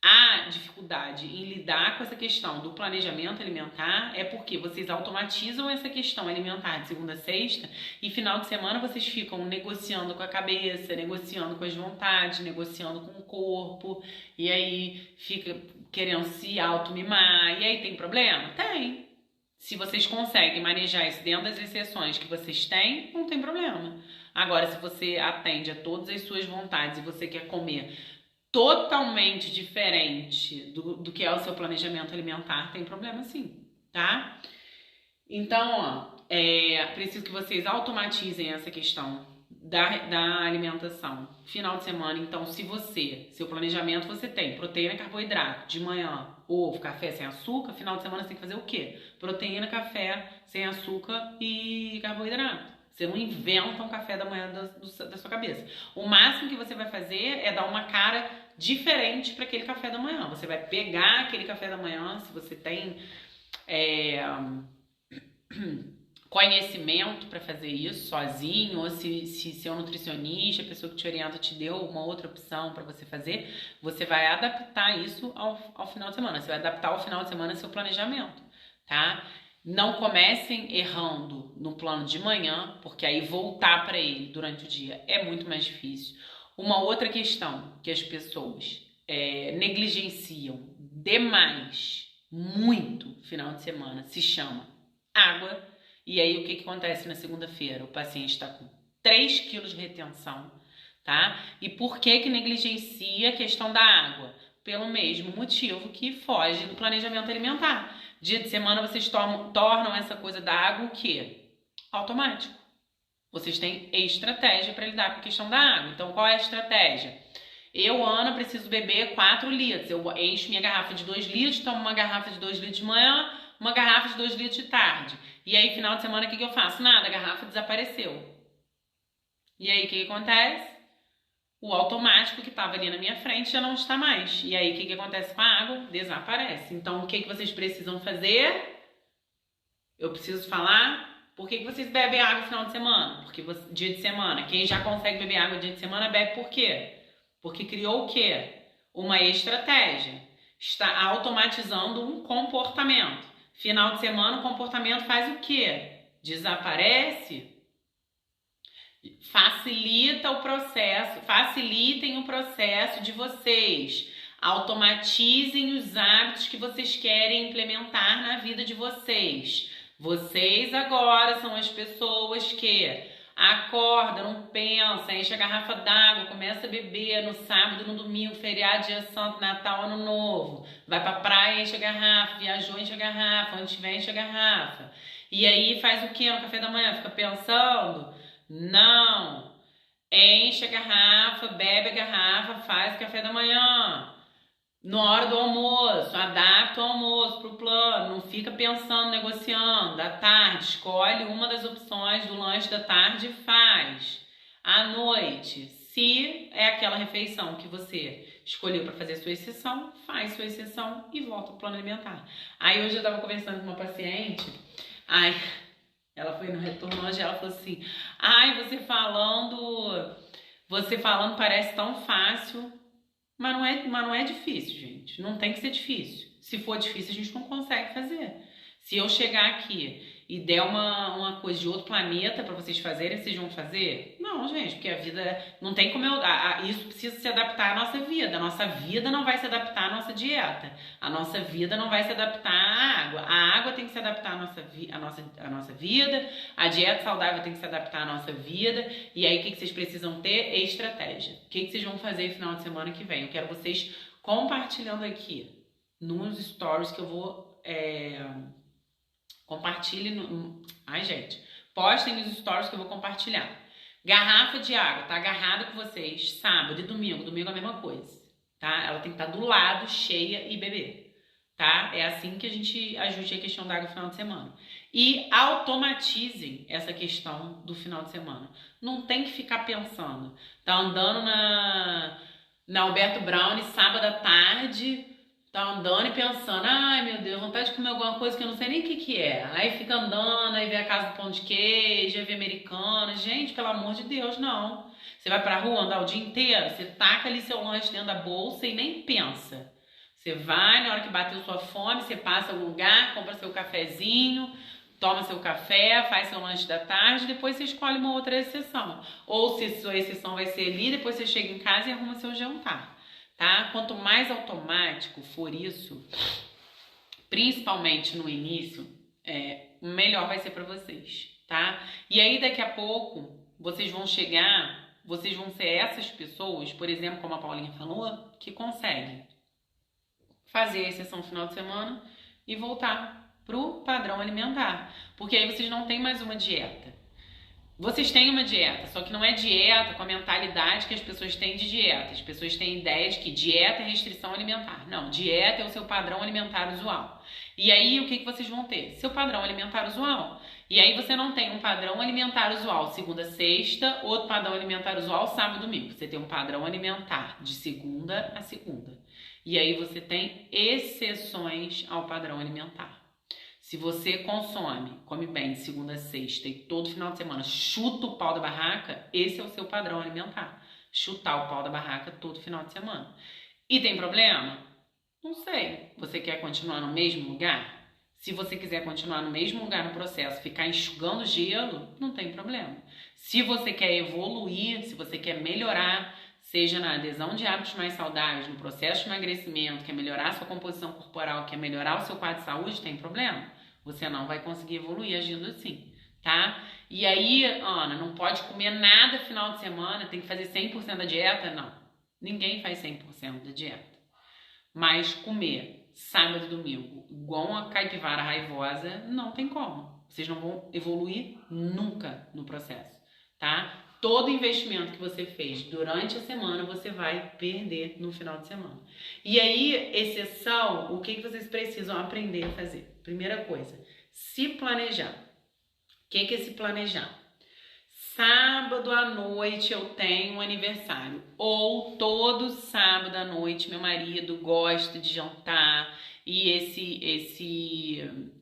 a dificuldade em lidar com essa questão do planejamento alimentar é porque vocês automatizam essa questão alimentar de segunda a sexta e final de semana vocês ficam negociando com a cabeça, negociando com as vontades, negociando com o corpo e aí fica querendo se auto-mimar. E aí tem problema? Tem. Se vocês conseguem manejar isso dentro das exceções que vocês têm, não tem problema. Agora, se você atende a todas as suas vontades e você quer comer totalmente diferente do que é o seu planejamento alimentar, tem problema sim, tá? Então, preciso que vocês automatizem essa questão da alimentação. Final de semana, então, seu planejamento você tem proteína, carboidrato, de manhã, ovo, café sem açúcar, final de semana você tem que fazer o quê? Proteína, café sem açúcar e carboidrato. Você não inventa um café da manhã da sua cabeça. O máximo que você vai fazer é dar uma cara diferente para aquele café da manhã. Você vai pegar aquele café da manhã, se você tem conhecimento para fazer isso sozinho, ou se seu nutricionista, a pessoa que te orienta, te deu uma outra opção para você fazer, você vai adaptar isso ao final de semana. Você vai adaptar ao final de semana seu planejamento, tá? Não comecem errando no plano de manhã, porque aí voltar para ele durante o dia é muito mais difícil. Uma outra questão que as pessoas negligenciam demais, muito, final de semana, se chama água. E aí o que acontece na segunda-feira? O paciente está com 3 quilos de retenção, tá? E por que negligencia a questão da água? Pelo mesmo motivo que foge do planejamento alimentar. Dia de semana vocês tornam essa coisa da água o quê? Automático. Vocês têm estratégia para lidar com a questão da água. Então, qual é a estratégia? Eu, Ana, preciso beber 4 litros. Eu encho minha garrafa de 2 litros, tomo uma garrafa de 2 litros de manhã, uma garrafa de 2 litros de tarde. E aí, final de semana, o que eu faço? Nada, a garrafa desapareceu. E aí, o que acontece? O automático que estava ali na minha frente já não está mais. E aí, o que acontece com a água? Desaparece. Então, o que vocês precisam fazer? Eu preciso falar... Por que vocês bebem água no final de semana? Porque dia de semana. Quem já consegue beber água dia de semana bebe por quê? Porque criou o quê? Uma estratégia. Está automatizando um comportamento. Final de semana o comportamento faz o quê? Desaparece. Facilitem o processo de vocês. Automatizem os hábitos que vocês querem implementar na vida de vocês. Vocês agora são as pessoas que acordam, não pensam, enche a garrafa d'água, começa a beber no sábado, no domingo, feriado, dia santo, Natal, Ano Novo. Vai pra praia, enche a garrafa, viajou, enche a garrafa, onde estiver, enche a garrafa. E aí faz o que no café da manhã? Fica pensando? Não. Enche a garrafa, bebe a garrafa, faz o café da manhã. Na hora do almoço, adapta o almoço para o plano, não fica pensando, negociando. À tarde, escolhe uma das opções do lanche da tarde e faz. À noite, se é aquela refeição que você escolheu para fazer sua exceção, faz sua exceção e volta para o plano alimentar. Aí hoje eu estava conversando com uma paciente, ela foi no retorno hoje, ela falou assim, você falando parece tão fácil. Mas não é difícil, gente. Não tem que ser difícil. Se for difícil, a gente não consegue fazer. Se eu chegar aqui e der uma coisa de outro planeta pra vocês fazerem, vocês vão fazer? Não, gente, porque a vida não tem como isso precisa se adaptar à nossa vida. A nossa vida não vai se adaptar à nossa dieta. A nossa vida não vai se adaptar à água. A água tem que se adaptar à nossa vida. A dieta saudável tem que se adaptar à nossa vida. E aí, o que vocês precisam ter? Estratégia. O que vocês vão fazer no final de semana que vem? Eu quero vocês compartilhando aqui nos stories que eu vou... Compartilhe postem nos stories que eu vou compartilhar. Garrafa de água, tá agarrada com vocês sábado e domingo. Domingo é a mesma coisa, tá? Ela tem que estar do lado, cheia e beber, tá? É assim que a gente ajuste a questão da água no final de semana. E automatizem essa questão do final de semana. Não tem que ficar pensando. Tá andando na Alberto Brown sábado à tarde... Tá andando e pensando, ai meu Deus, vontade de comer alguma coisa que eu não sei nem o que é. Aí fica andando, aí vê a casa do pão de queijo, aí vê americano. Gente, pelo amor de Deus, não. Você vai pra rua andar o dia inteiro, você taca ali seu lanche dentro da bolsa e nem pensa. Você vai, na hora que bateu sua fome, você passa algum lugar, compra seu cafezinho, toma seu café, faz seu lanche da tarde, depois você escolhe uma outra exceção. Ou se sua exceção vai ser ali, depois você chega em casa e arruma seu jantar. Tá? Quanto mais automático for isso, principalmente no início, melhor vai ser para vocês, tá? E aí daqui a pouco vocês vão ser essas pessoas, por exemplo, como a Paulinha falou, que conseguem fazer a exceção no final de semana e voltar pro padrão alimentar, porque aí vocês não têm mais uma dieta. Vocês têm uma dieta, só que não é dieta com a mentalidade que as pessoas têm de dieta. As pessoas têm ideia de que dieta é restrição alimentar. Não, dieta é o seu padrão alimentar usual. E aí, o que vocês vão ter? Seu padrão alimentar usual. E aí, você não tem um padrão alimentar usual segunda a sexta, outro padrão alimentar usual sábado e domingo. Você tem um padrão alimentar de segunda a segunda. E aí, você tem exceções ao padrão alimentar. Se você come bem de segunda a sexta e todo final de semana chuta o pau da barraca, esse é o seu padrão alimentar. Chutar o pau da barraca todo final de semana. E tem problema? Não sei. Você quer continuar no mesmo lugar? Se você quiser continuar no mesmo lugar no processo, ficar enxugando gelo, não tem problema. Se você quer evoluir, se você quer melhorar, seja na adesão de hábitos mais saudáveis, no processo de emagrecimento, quer melhorar a sua composição corporal, quer melhorar o seu quadro de saúde, tem problema? Você não vai conseguir evoluir agindo assim, tá? E aí, Ana, não pode comer nada final de semana, tem que fazer 100% da dieta? Não. Ninguém faz 100% da dieta. Mas comer sábado e domingo igual uma caipivara raivosa, não tem como. Vocês não vão evoluir nunca no processo, tá? Todo investimento que você fez durante a semana, você vai perder no final de semana. E aí, exceção, o que vocês precisam aprender a fazer? Primeira coisa, se planejar. O que é se planejar? Sábado à noite eu tenho um aniversário. Ou todo sábado à noite meu marido gosta de jantar e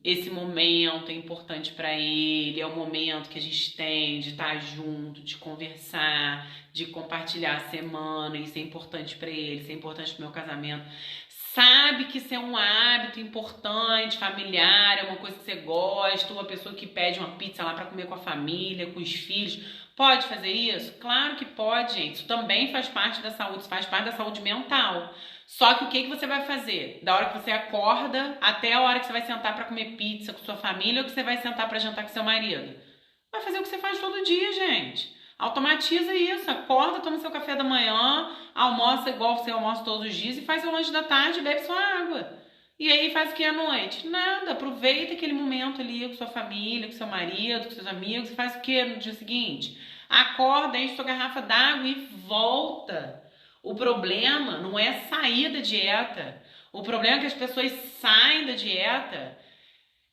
esse momento é importante para ele, é o momento que a gente tem de estar junto, de conversar, de compartilhar a semana, isso é importante para ele, isso é importante pro meu casamento. Sabe que isso é um hábito importante, familiar, é uma coisa que você gosta, uma pessoa que pede uma pizza lá para comer com a família, com os filhos, pode fazer isso? Claro que pode, gente. Isso também faz parte da saúde, isso faz parte da saúde mental. Só que o que você vai fazer? Da hora que você acorda até a hora que você vai sentar para comer pizza com sua família ou que você vai sentar para jantar com seu marido? Vai fazer o que você faz todo dia, gente. Automatiza isso, acorda, toma seu café da manhã, almoça igual você almoça todos os dias e faz seu lanche da tarde e bebe sua água. E aí faz o que à noite? Nada, aproveita aquele momento ali com sua família, com seu marido, com seus amigos e faz o que no dia seguinte? Acorda, enche sua garrafa d'água e volta. O problema não é sair da dieta, o problema é que as pessoas saem da dieta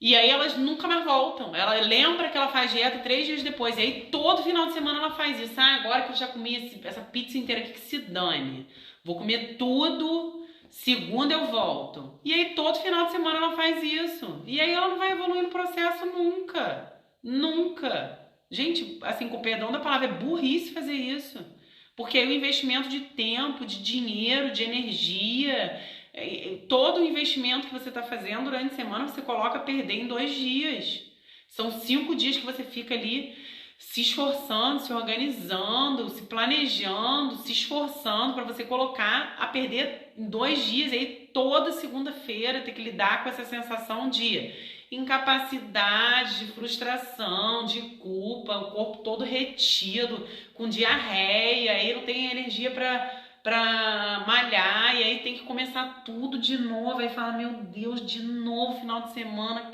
e aí elas nunca mais voltam. Ela lembra que ela faz dieta 3 dias depois. E aí todo final de semana ela faz isso. Ah, agora que eu já comi essa pizza inteira aqui, que se dane. Vou comer tudo, segunda eu volto. E aí todo final de semana ela faz isso. E aí ela não vai evoluir no processo nunca. Nunca. Gente, assim, com o perdão da palavra, é burrice fazer isso. Porque aí o investimento de tempo, de dinheiro, de energia... todo o investimento que você está fazendo durante a semana você coloca a perder em 2 dias. São 5 dias que você fica ali se esforçando, se organizando, se planejando, se esforçando para você colocar a perder em 2 dias. Aí toda segunda-feira tem que lidar com essa sensação de incapacidade, de frustração, de culpa, o corpo todo retido, com diarreia, aí não tem energia pra malhar, e aí tem que começar tudo de novo, aí fala, meu Deus, de novo, final de semana,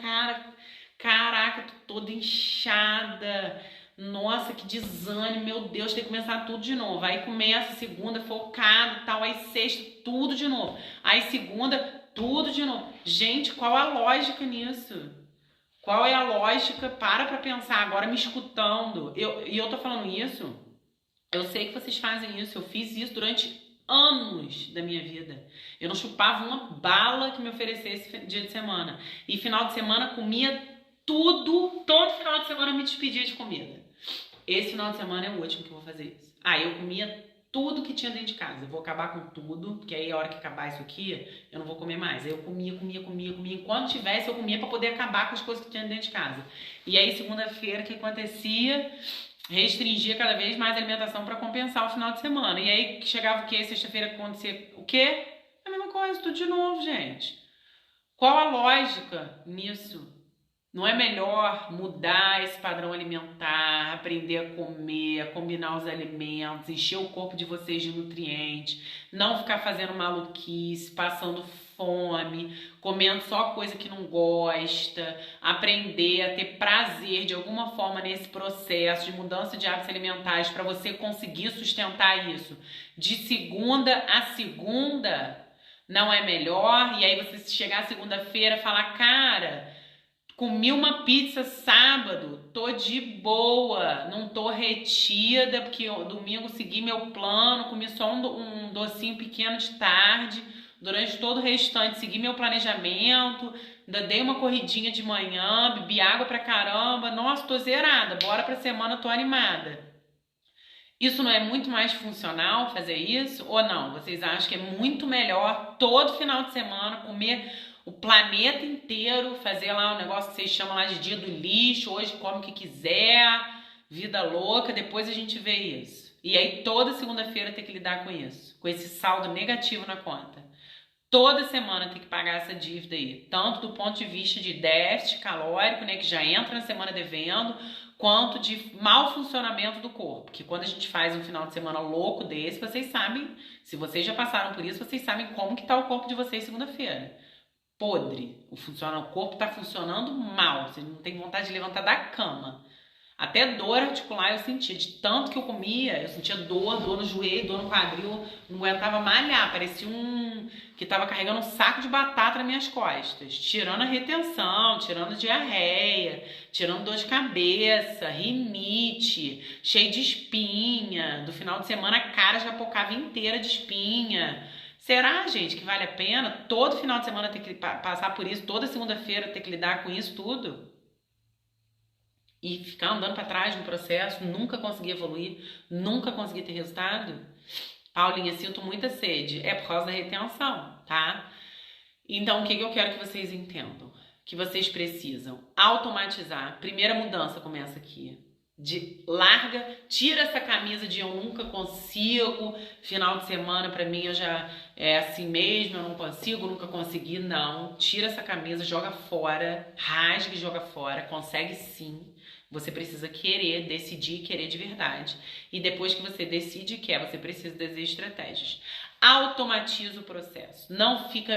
caraca, tô toda inchada, nossa, que desânimo, meu Deus, tem que começar tudo de novo, aí começa segunda, focado e tal, aí sexta, tudo de novo, aí segunda, tudo de novo. Gente, qual a lógica nisso? Qual é a lógica? Para pra pensar, agora me escutando, eu tô falando isso. Eu sei que vocês fazem isso, eu fiz isso durante anos da minha vida. Eu não chupava uma bala que me oferecesse dia de semana. E final de semana comia tudo, todo final de semana eu me despedia de comida. Esse final de semana é o último que eu vou fazer isso. Eu comia tudo que tinha dentro de casa. Eu vou acabar com tudo, porque aí a hora que acabar isso aqui, eu não vou comer mais. Aí eu comia. Enquanto tivesse, eu comia pra poder acabar com as coisas que tinha dentro de casa. E aí segunda-feira, o que acontecia? Restringia cada vez mais a alimentação para compensar o final de semana. E aí chegava o quê? Sexta-feira acontecia o quê? A mesma coisa, tudo de novo, gente. Qual a lógica nisso? Não é melhor mudar esse padrão alimentar, aprender a comer, a combinar os alimentos, encher o corpo de vocês de nutrientes, não ficar fazendo maluquice, passando fome, comendo só coisa que não gosta, aprender a ter prazer de alguma forma nesse processo de mudança de hábitos alimentares para você conseguir sustentar isso de segunda a segunda, não é melhor? E aí você chegar segunda-feira e falar, cara, comi uma pizza sábado, tô de boa, não tô retida, porque domingo segui meu plano, comi só um docinho pequeno de tarde, durante todo o restante segui meu planejamento, ainda dei uma corridinha de manhã, bebi água pra caramba, nossa, tô zerada, bora pra semana, tô animada. Isso não é muito mais funcional fazer isso ou não? Vocês acham que é muito melhor todo final de semana comer o planeta inteiro, fazer lá um negócio que vocês chamam lá de dia do lixo, hoje come o que quiser, vida louca, depois a gente vê isso. E aí toda segunda-feira tem que lidar com isso, com esse saldo negativo na conta. Toda semana tem que pagar essa dívida aí, tanto do ponto de vista de déficit calórico, né, que já entra na semana devendo, quanto de mau funcionamento do corpo. Que quando a gente faz um final de semana louco desse, vocês sabem, se vocês já passaram por isso, vocês sabem como que tá o corpo de vocês segunda-feira. Podre. O corpo tá funcionando mal, você não tem vontade de levantar da cama. Até dor articular eu sentia, de tanto que eu comia, eu sentia dor no joelho, dor no quadril, não aguentava malhar, parecia que tava carregando um saco de batata nas minhas costas, tirando a retenção, tirando diarreia, tirando dor de cabeça, rinite, cheio de espinha, do final de semana a cara já pocava inteira de espinha. Será, gente, que vale a pena todo final de semana ter que passar por isso, toda segunda-feira ter que lidar com isso tudo? E ficar andando para trás no processo, nunca conseguir evoluir, nunca conseguir ter resultado? Paulinha, sinto muita sede. É por causa da retenção, tá? Então, o que eu quero que vocês entendam? Que vocês precisam automatizar. Primeira mudança começa aqui. Tira essa camisa de eu nunca consigo, final de semana pra mim eu já é assim mesmo, eu não consigo, nunca consegui, não. Tira essa camisa, joga fora, rasga e joga fora, consegue sim. Você precisa querer, decidir, querer de verdade. E depois que você decide e quer, você precisa das estratégias. Automatiza o processo. Não fica,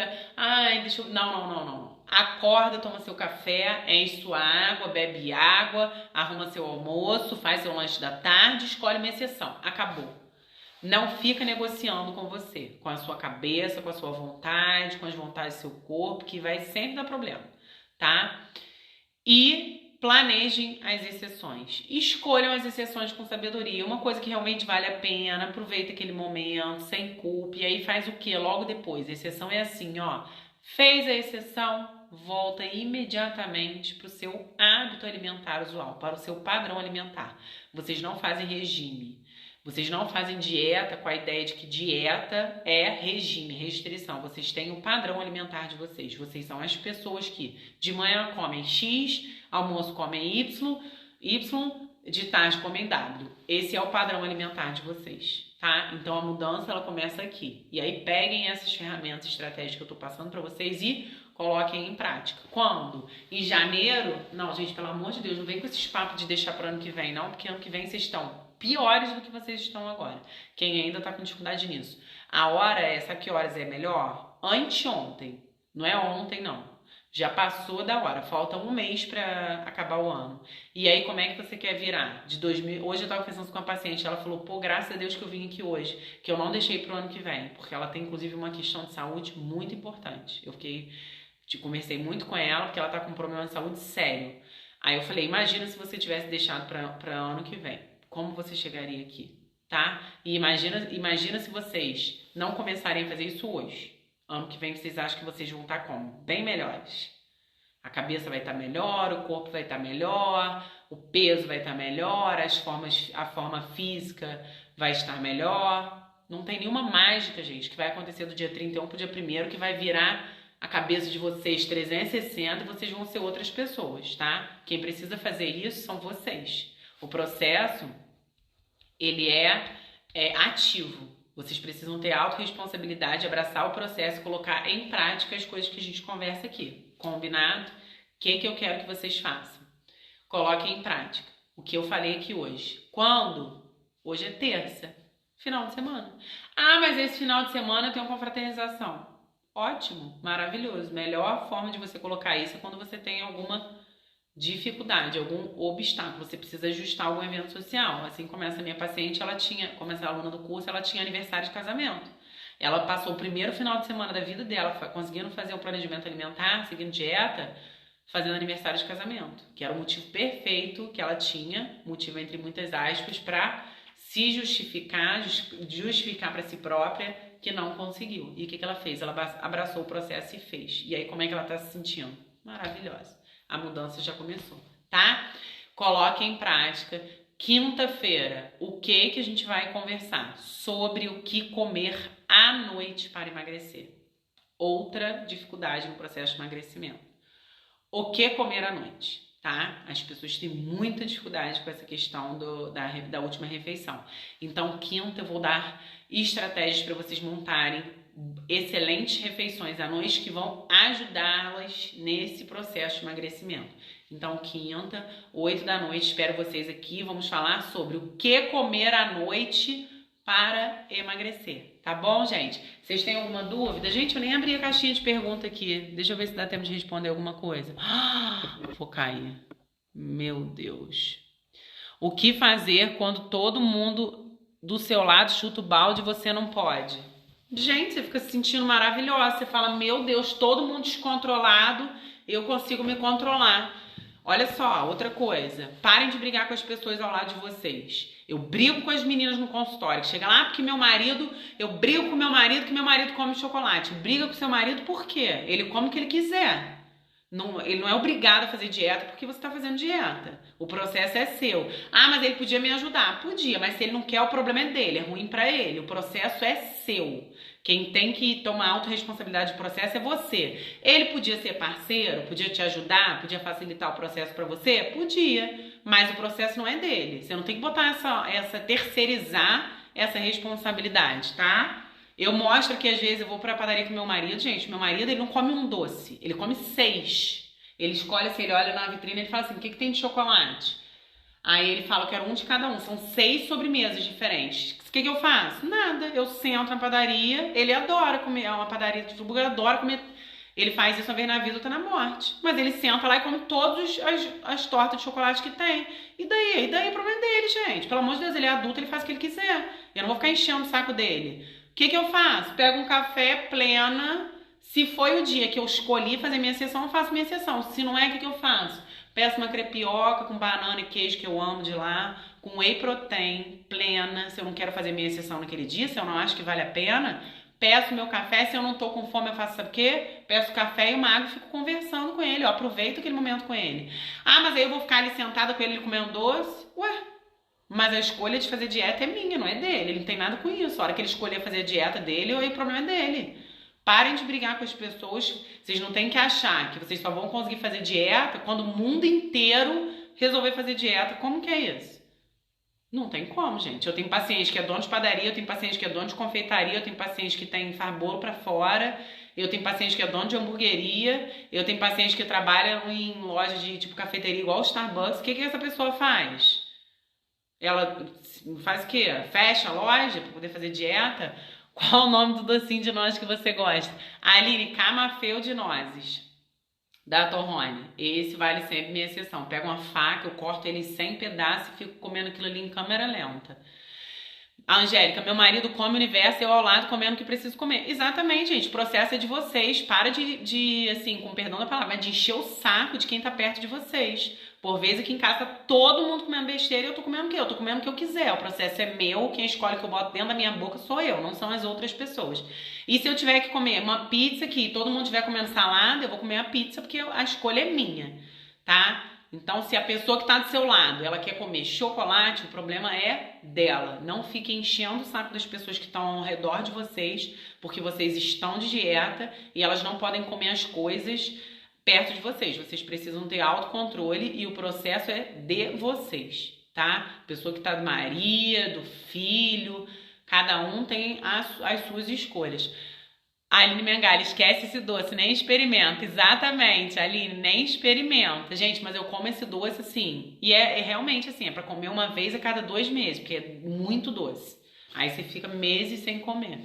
deixa eu... Não. Acorda, toma seu café, enche sua água, bebe água, arruma seu almoço, faz seu lanche da tarde, escolhe uma exceção. Acabou. Não fica negociando com você, com a sua cabeça, com a sua vontade, com as vontades do seu corpo, que vai sempre dar problema, tá? E planejem as exceções. Escolham as exceções com sabedoria. Uma coisa que realmente vale a pena, aproveita aquele momento, sem culpa. E aí faz o que? Logo depois. A exceção é assim, ó. Fez a exceção, volta imediatamente para o seu hábito alimentar usual, para o seu padrão alimentar. Vocês não fazem regime. Vocês não fazem dieta com a ideia de que dieta é regime, restrição. Vocês têm o padrão alimentar de vocês. Vocês são as pessoas que de manhã comem X, almoço comem Y, de tarde comem W. Esse é o padrão alimentar de vocês, tá? Então a mudança ela começa aqui. E aí peguem essas ferramentas estratégicas que eu tô passando para vocês e coloquem em prática. Quando? Em janeiro? Não, gente, pelo amor de Deus, não vem com esses papos de deixar para ano que vem, não, porque ano que vem vocês estão piores do que vocês estão agora. Quem ainda tá com dificuldade nisso. A hora é, sabe que horas é melhor? Anteontem. Não é ontem, não. Já passou da hora. Falta um mês para acabar o ano. E aí, como é que você quer virar? Hoje eu tava conversando com uma paciente. Ela falou, pô, graças a Deus que eu vim aqui hoje. Que eu não deixei pro ano que vem. Porque ela tem, inclusive, uma questão de saúde muito importante. Conversei muito com ela, porque ela tá com um problema de saúde sério. Aí eu falei, imagina se você tivesse deixado para ano que vem. Como você chegaria aqui, tá? E imagina se vocês não começarem a fazer isso hoje. Ano que vem vocês acham que vocês vão estar como? Bem melhores. A cabeça vai estar melhor, o corpo vai estar melhor, o peso vai estar melhor, a forma física vai estar melhor. Não tem nenhuma mágica, gente, que vai acontecer do dia 31 pro dia 1º que vai virar a cabeça de vocês 360 e vocês vão ser outras pessoas, tá? Quem precisa fazer isso são vocês. O processo, ele é ativo. Vocês precisam ter autorresponsabilidade, abraçar o processo e colocar em prática as coisas que a gente conversa aqui. Combinado? O que eu quero que vocês façam? Coloquem em prática o que eu falei aqui hoje. Quando? Hoje é terça. Final de semana. Mas esse final de semana eu tenho uma confraternização. Ótimo, maravilhoso. Melhor forma de você colocar isso é quando você tem alguma dificuldade, algum obstáculo, você precisa ajustar algum evento social. Assim como essa minha paciente, como essa aluna do curso, ela tinha aniversário de casamento. Ela passou o primeiro final de semana da vida dela conseguindo fazer um planejamento alimentar, seguindo dieta, fazendo aniversário de casamento, que era o motivo perfeito que ela tinha, motivo entre muitas aspas, para se justificar para si própria que não conseguiu. E o que ela fez? Ela abraçou o processo e fez. E aí, como é que ela tá se sentindo? Maravilhosa. A mudança já começou, tá? Coloque em prática. Quinta-feira, o que a gente vai conversar? Sobre o que comer à noite para emagrecer. Outra dificuldade no processo de emagrecimento. O que comer à noite? tá? As pessoas têm muita dificuldade com essa questão da última refeição. Então, quinta, eu vou dar estratégias para vocês montarem excelentes refeições à noite que vão ajudá-las nesse processo de emagrecimento. Então, quinta, 8 da noite, espero vocês aqui. Vamos falar sobre o que comer à noite para emagrecer, tá bom, gente? Vocês têm alguma dúvida? Gente, eu nem abri a caixinha de pergunta aqui. Deixa eu ver se dá tempo de responder alguma coisa. Vou cair. Meu Deus. O que fazer quando todo mundo do seu lado chuta o balde e você não pode? Gente, você fica se sentindo maravilhosa. Você fala, meu Deus, todo mundo descontrolado, eu consigo me controlar. Olha só, outra coisa. Parem de brigar com as pessoas ao lado de vocês. Eu brigo com as meninas no consultório. Chega lá porque eu brigo com meu marido que meu marido come chocolate. Briga com seu marido por quê? Ele come o que ele quiser. Não, ele não é obrigado a fazer dieta porque você está fazendo dieta. O processo é seu. Ah, mas ele podia me ajudar. Podia, mas se ele não quer, o problema é dele. É ruim pra ele. O processo é seu. Quem tem que tomar autorresponsabilidade do processo é você. Ele podia ser parceiro, podia te ajudar, podia facilitar o processo pra você? Podia. Mas o processo não é dele. Você não tem que botar terceirizar essa responsabilidade, tá? Eu mostro que às vezes eu vou pra padaria com meu marido, gente, meu marido ele não come um doce, ele come 6. Ele escolhe assim, ele olha na vitrine e ele fala assim, o que tem de chocolate? Aí ele fala, eu quero um de cada um, são 6 sobremesas diferentes. O que eu faço? Nada, eu sento na padaria, ele adora comer, é uma padaria de hambúrguer, adora comer. Ele faz isso uma vez na vida, outra na morte. Mas ele senta lá e come todas as tortas de chocolate que tem. E daí? O problema é dele, gente. Pelo amor de Deus, ele é adulto, ele faz o que ele quiser. Eu não vou ficar enchendo o saco dele. O que eu faço? Pego um café plena. Se foi o dia que eu escolhi fazer minha sessão, eu faço minha sessão. Se não é, o que eu faço? Peço uma crepioca com banana e queijo que eu amo de lá, com whey protein plena. Se eu não quero fazer minha sessão naquele dia, se eu não acho que vale a pena, peço meu café. Se eu não tô com fome, eu faço sabe o quê? Peço café e uma água e fico conversando com ele. Eu aproveito aquele momento com ele. Ah, mas aí eu vou ficar ali sentada com ele comendo doce? Ué, mas a escolha de fazer dieta é minha, não é dele. Ele não tem nada com isso. A hora que ele escolher fazer a dieta dele, aí o problema é dele. Parem de brigar com as pessoas. Vocês não têm que achar que vocês só vão conseguir fazer dieta quando o mundo inteiro resolver fazer dieta. Como que é isso? Não tem como, gente. Eu tenho paciente que é dono de padaria, eu tenho paciente que é dono de confeitaria, eu tenho paciente que faz bolo pra fora, eu tenho paciente que é dono de hamburgueria, eu tenho paciente que trabalha em loja de tipo cafeteria igual o Starbucks. O que essa pessoa faz? Ela faz o quê? Fecha a loja pra poder fazer dieta? Qual o nome do docinho de nozes que você gosta? Aline, camafeu de nozes, da Torrone. Esse vale sempre minha exceção. Pego uma faca, eu corto ele em 100 pedaços e fico comendo aquilo ali em câmera lenta. A Angélica, meu marido come o universo, eu ao lado comendo o que preciso comer. Exatamente, gente. O processo é de vocês. Para assim, com perdão da palavra, de encher o saco de quem tá perto de vocês. Por vezes aqui em casa tá todo mundo comendo besteira e eu tô comendo o quê? Eu tô comendo o que eu quiser. O processo é meu, quem escolhe o que eu boto dentro da minha boca sou eu, não são as outras pessoas. E se eu tiver que comer uma pizza aqui e todo mundo estiver comendo salada, eu vou comer a pizza porque a escolha é minha, tá? Então, se a pessoa que tá do seu lado, ela quer comer chocolate, o problema é dela. Não fique enchendo o saco das pessoas que estão ao redor de vocês, porque vocês estão de dieta e elas não podem comer as coisas perto de vocês. Vocês precisam ter autocontrole e o processo é de vocês, tá? Pessoa que tá do marido, do filho, cada um tem as suas escolhas. Aline Mengali, esquece esse doce, nem experimenta. Exatamente, Aline, nem experimenta. Gente, mas eu como esse doce assim. E é realmente assim, é pra comer uma vez a cada 2 meses, porque é muito doce. Aí você fica meses sem comer.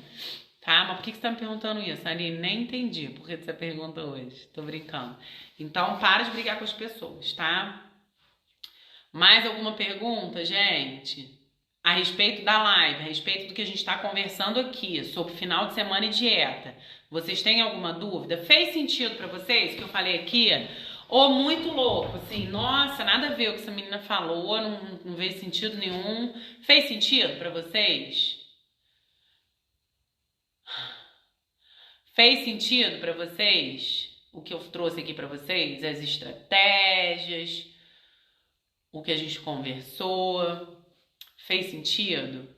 Tá? Mas por que você tá me perguntando isso, Aline? Nem entendi por que você pergunta hoje. Tô brincando. Então, para de brigar com as pessoas, tá? Mais alguma pergunta, gente? A respeito da live, a respeito do que a gente está conversando aqui, sobre final de semana e dieta. Vocês têm alguma dúvida? Fez sentido para vocês o que eu falei aqui? Ou muito louco, assim, nossa, nada a ver o que essa menina falou, não veio sentido nenhum. Fez sentido para vocês? Fez sentido para vocês o que eu trouxe aqui para vocês? As estratégias, o que a gente conversou? Fez sentido?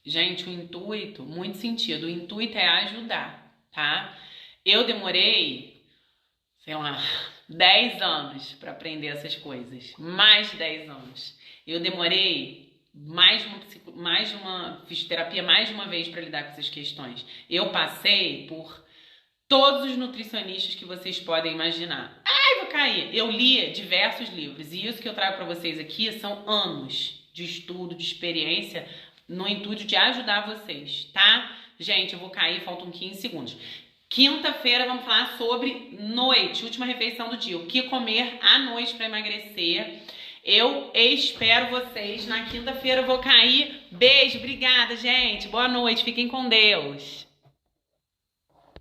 Gente, o intuito, muito sentido. O intuito é ajudar, tá? Eu demorei, sei lá, 10 anos para aprender essas coisas. Mais de 10 anos. Eu demorei fiz terapia mais de uma vez para lidar com essas questões. Eu passei por todos os nutricionistas que vocês podem imaginar. Ai, vou cair! Eu li diversos livros e isso que eu trago para vocês aqui são anos de estudo, de experiência, no intuito de ajudar vocês, tá? Gente, eu vou cair, faltam 15 segundos. Quinta-feira vamos falar sobre noite, última refeição do dia. O que comer à noite para emagrecer. Eu espero vocês na quinta-feira. Eu vou cair. Beijo, obrigada, gente. Boa noite, fiquem com Deus.